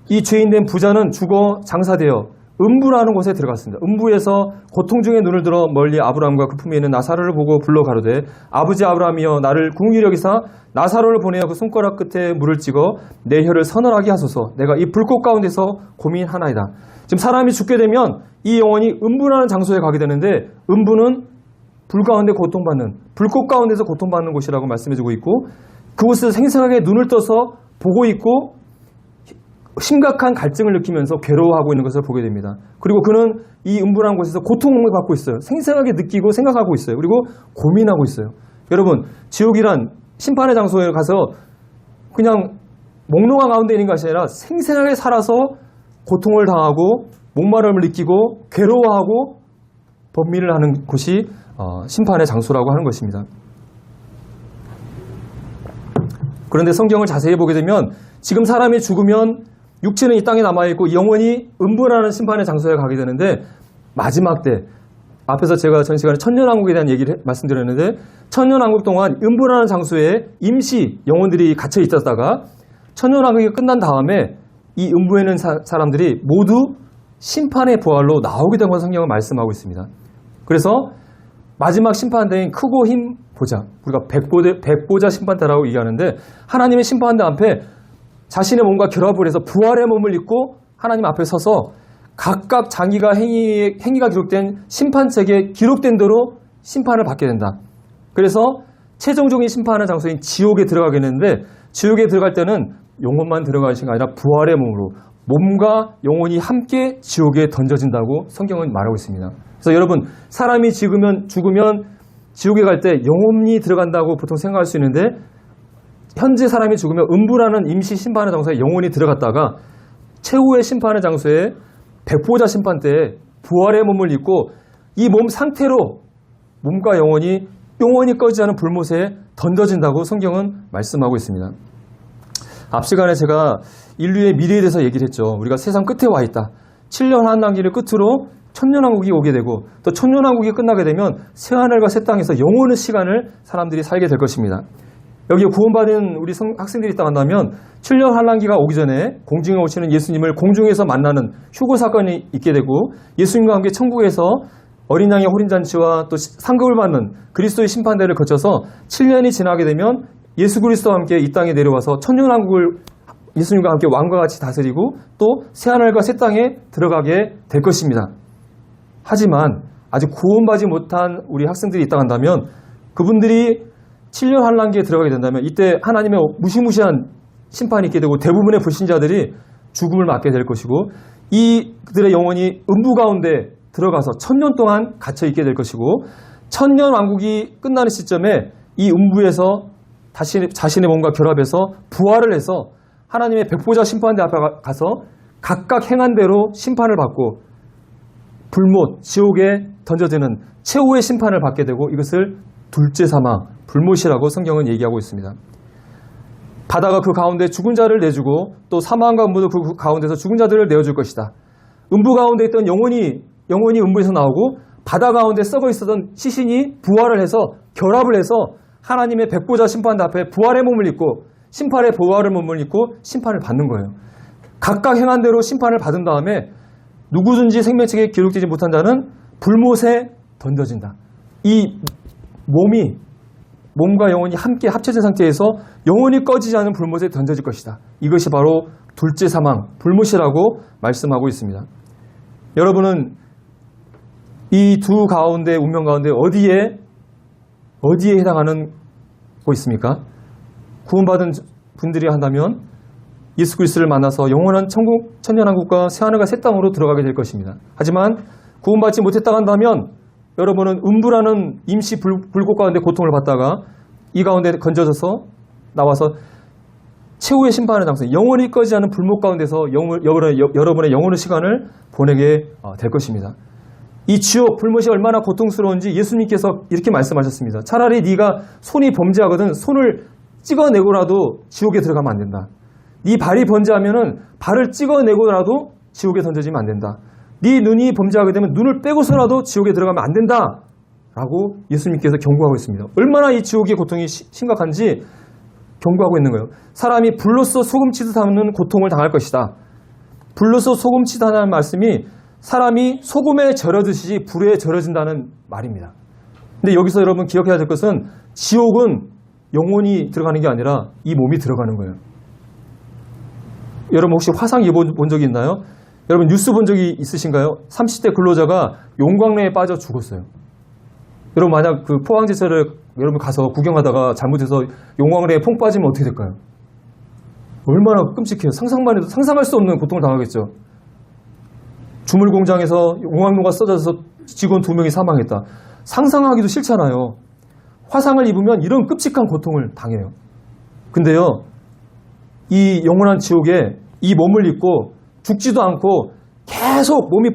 이 죄인된 부자는 죽어 장사되어 음부라는 곳에 들어갔습니다. 음부에서 고통 중에 눈을 들어 멀리 아브라함과 그 품에 있는 나사로를 보고 불러 가로되 아버지 아브라함이여 나를 궁휼히 여기사 나사로를 보내어 그 손가락 끝에 물을 찍어 내 혀를 서늘하게 하소서. 내가 이 불꽃 가운데서 고민하나이다. 지금 사람이 죽게 되면 이 영혼이 음부라는 장소에 가게 되는데 음부는 불 가운데 고통받는, 불꽃 가운데서 고통받는 곳이라고 말씀해주고 있고 그곳에서 생생하게 눈을 떠서 보고 있고 심각한 갈증을 느끼면서 괴로워하고 있는 것을 보게 됩니다. 그리고 그는 이 음부라는 곳에서 고통을 받고 있어요. 생생하게 느끼고 생각하고 있어요. 그리고 고민하고 있어요. 여러분, 지옥이란 심판의 장소에 가서 그냥 몽롱한 가운데 있는 것이 아니라 생생하게 살아서 고통을 당하고 목마름을 느끼고 괴로워하고 번민을 하는 곳이 심판의 장소라고 하는 것입니다. 그런데 성경을 자세히 보게 되면 지금 사람이 죽으면 육체는 이 땅에 남아있고 영혼이 음부라는 심판의 장소에 가게 되는데 마지막 때 앞에서 제가 전 시간에 천년왕국에 대한 얘기를 말씀드렸는데 천년왕국 동안 음부라는 장소에 임시 영혼들이 갇혀 있었다가 천년왕국이 끝난 다음에 이 음부에 있는 사람들이 모두 심판의 부활로 나오게 된 것을 성경은 말씀하고 있습니다. 그래서 마지막 심판대인 크고 힘 보자, 우리가 백보자 심판대라고 얘기하는데 하나님의 심판대 앞에 자신의 몸과 결합을 해서 부활의 몸을 입고 하나님 앞에 서서 각각 자기가 행위가 기록된 심판책에 기록된 대로 심판을 받게 된다. 그래서 최종적인 심판의 장소인 지옥에 들어가게 되는데 지옥에 들어갈 때는 영혼만 들어가는 것이 아니라 부활의 몸으로 몸과 영혼이 함께 지옥에 던져진다고 성경은 말하고 있습니다. 그래서 여러분, 사람이 죽으면 지옥에 갈 때 영혼이 들어간다고 보통 생각할 수 있는데 현재 사람이 죽으면 음부라는 임시 심판의 장소에 영혼이 들어갔다가 최후의 심판의 장소에 백보자 심판 때 부활의 몸을 입고 이 몸 상태로 몸과 영혼이 꺼지지 않은 불못에 던져진다고 성경은 말씀하고 있습니다. 앞 시간에 제가 인류의 미래에 대해서 얘기를 했죠. 우리가 세상 끝에 와 있다. 7년 한란기를 끝으로 천년왕국이 오게 되고 또 천년왕국이 끝나게 되면 새하늘과 새 땅에서 영원의 시간을 사람들이 살게 될 것입니다. 여기에 구원받은 우리 학생들이 있다 한다면 7년 한란기가 오기 전에 공중에 오시는 예수님을 공중에서 만나는 휴고 사건이 있게 되고 예수님과 함께 천국에서 어린 양의 호린잔치와 또 상급을 받는 그리스도의 심판대를 거쳐서 7년이 지나게 되면 예수 그리스도와 함께 이 땅에 내려와서 천년왕국을 예수님과 함께 왕과 같이 다스리고 또 새하늘과 새 땅에 들어가게 될 것입니다. 하지만 아직 구원받지 못한 우리 학생들이 있다 한다면 그분들이 7년 한란기에 들어가게 된다면 이때 하나님의 무시무시한 심판이 있게 되고 대부분의 불신자들이 죽음을 맞게 될 것이고 그들의 영혼이 음부 가운데 들어가서 1000년 동안 갇혀 있게 될 것이고 천년 왕국이 끝나는 시점에 이 음부에서 다시 자신의 몸과 결합해서 부활을 해서 하나님의 백보자 심판대 앞에 가서 각각 행한 대로 심판을 받고 불못, 지옥에 던져지는 최후의 심판을 받게 되고 이것을 둘째 사망, 불못이라고 성경은 얘기하고 있습니다. 바다가 그 가운데 죽은 자를 내주고 또 사망과 음부도 그 가운데서 죽은 자들을 내어줄 것이다. 음부 가운데 있던 영혼이 음부에서 나오고 바다 가운데 썩어 있었던 시신이 부활을 해서 결합을 해서 하나님의 백보자 심판대 앞에 부활의 몸을 입고 심판의 부활의 몸을 입고 심판을 받는 거예요. 각각 행한 대로 심판을 받은 다음에 누구든지 생명책에 기록되지 못한 자는 불못에 던져진다. 이 몸과 영혼이 함께 합쳐진 상태에서 영혼이 꺼지지 않은 불못에 던져질 것이다. 이것이 바로 둘째 사망, 불못이라고 말씀하고 있습니다. 여러분은 이 두 가운데 운명 가운데 어디에 해당하는 곳 있습니까? 구원받은 분들이 한다면 예수 그리스도를 만나서 영원한 천국, 천년왕국과 새하늘과 새 땅으로 들어가게 될 것입니다. 하지만 구원받지 못했다 한다면 여러분은 음부라는 임시 불꽃 가운데 고통을 받다가 이 가운데 건져져서 나와서 최후의 심판의 장소, 영원히 꺼지지 않은 불못 가운데서 여러분의 영혼의 시간을 보내게 될 것입니다. 이 지옥, 불못이 얼마나 고통스러운지 예수님께서 이렇게 말씀하셨습니다. 차라리 네가 손이 범죄하거든 손을 찍어내고라도 지옥에 들어가면 안 된다. 네 발이 범죄하면은 발을 찍어내고라도 지옥에 던져지면 안 된다. 네 눈이 범죄하게 되면 눈을 빼고서라도 지옥에 들어가면 안 된다. 라고 예수님께서 경고하고 있습니다. 얼마나 이 지옥의 고통이 심각한지 경고하고 있는 거예요. 사람이 불로써 소금치듯 하는 고통을 당할 것이다. 불로써 소금치듯 하는 말씀이 사람이 소금에 절여듯이 불에 절여진다는 말입니다. 근데 여기서 여러분 기억해야 될 것은 지옥은 영혼이 들어가는 게 아니라 이 몸이 들어가는 거예요. 여러분 혹시 화상 입어본 적이 있나요? 여러분 뉴스 본 적이 있으신가요? 30대 근로자가 용광로에 빠져 죽었어요. 여러분 만약 그 포항제철에 여러분 가서 구경하다가 잘못해서 용광로에 퐁 빠지면 어떻게 될까요? 얼마나 끔찍해요. 상상만 해도 상상할 수 없는 고통을 당하겠죠. 주물 공장에서 용광로가 쏟아져서 직원 2명이 사망했다. 상상하기도 싫잖아요. 화상을 입으면 이런 끔찍한 고통을 당해요. 근데요, 이 영원한 지옥에 이 몸을 입고 죽지도 않고 계속 몸이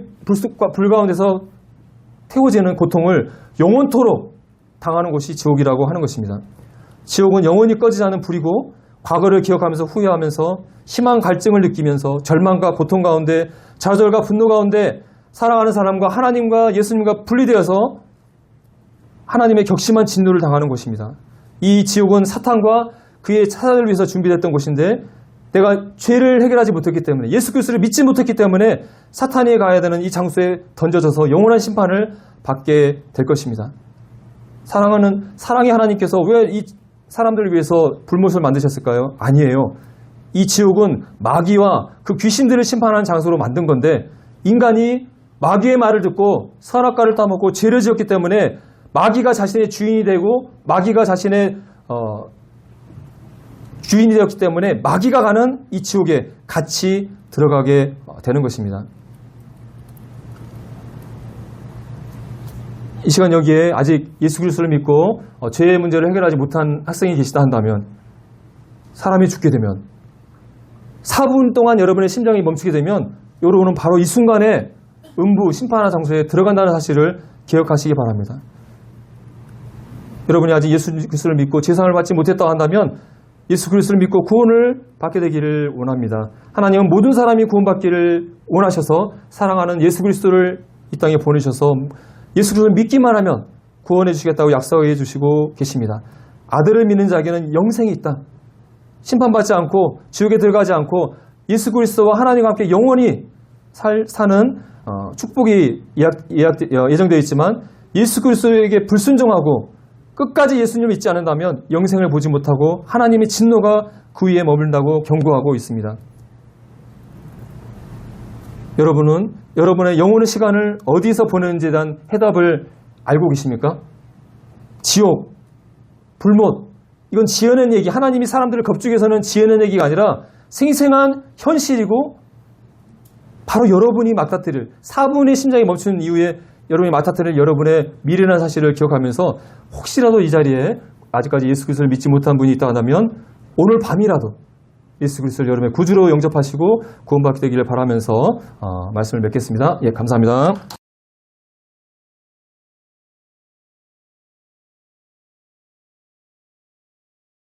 불 가운데서 태워지는 고통을 영원토록 당하는 곳이 지옥이라고 하는 것입니다. 지옥은 영원히 꺼지지 않는 불이고 과거를 기억하면서 후회하면서 심한 갈증을 느끼면서 절망과 고통 가운데 좌절과 분노 가운데 사랑하는 사람과 하나님과 예수님과 분리되어서 하나님의 격심한 진노를 당하는 곳입니다. 이 지옥은 사탄과 그의 사자를 위해서 준비됐던 곳인데 내가 죄를 해결하지 못했기 때문에 예수 그리스도를 믿지 못했기 때문에 사탄이 가야 되는 이 장소에 던져져서 영원한 심판을 받게 될 것입니다. 사랑의 하나님께서 왜 이 사람들을 위해서 불못을 만드셨을까요? 아니에요. 이 지옥은 마귀와 그 귀신들을 심판하는 장소로 만든 건데 인간이 마귀의 말을 듣고 선악과를 따먹고 죄를 지었기 때문에 마귀가 자신의 주인이 되고 마귀가 자신의 주인이 되었기 때문에 마귀가 가는 이 지옥에 같이 들어가게 되는 것입니다. 이 시간 여기에 아직 예수 그리스도를 믿고 죄의 문제를 해결하지 못한 학생이 계시다 한다면 사람이 죽게 되면 4분 동안 여러분의 심장이 멈추게 되면 여러분은 바로 이 순간에 음부 심판하는 장소에 들어간다는 사실을 기억하시기 바랍니다. 여러분이 아직 예수 그리스도를 믿고 제사를 받지 못했다 한다면 예수 그리스도를 믿고 구원을 받게 되기를 원합니다. 하나님은 모든 사람이 구원받기를 원하셔서 사랑하는 예수 그리스도를 이 땅에 보내셔서 예수 그리스도를 믿기만 하면 구원해 주시겠다고 약속해 주시고 계십니다. 아들을 믿는 자에게는 영생이 있다. 심판받지 않고 지옥에 들어가지 않고 예수 그리스도와 하나님과 함께 영원히 사는 축복이 예정되어 있지만 예수 그리스도에게 불순종하고 끝까지 예수님을 믿지 않는다면 영생을 보지 못하고 하나님의 진노가 그 위에 머문다고 경고하고 있습니다. 여러분은 여러분의 영혼의 시간을 어디서 보내는지에 대한 해답을 알고 계십니까? 지옥, 불못, 이건 지어낸 얘기, 하나님이 사람들을 겁주기위해서는 지어낸 얘기가 아니라 생생한 현실이고 바로 여러분이 맡아들일 4분의 심장이 멈추는 이후에 여러분이 맡아들일 여러분의 미래라는 사실을 기억하면서 혹시라도 이 자리에 아직까지 예수 그리스도를 믿지 못한 분이 있다 한다면 오늘 밤이라도 예수 그리스도를 여러분의 구주로 영접하시고 구원받게 되기를 바라면서 말씀을 맺겠습니다. 예, 감사합니다.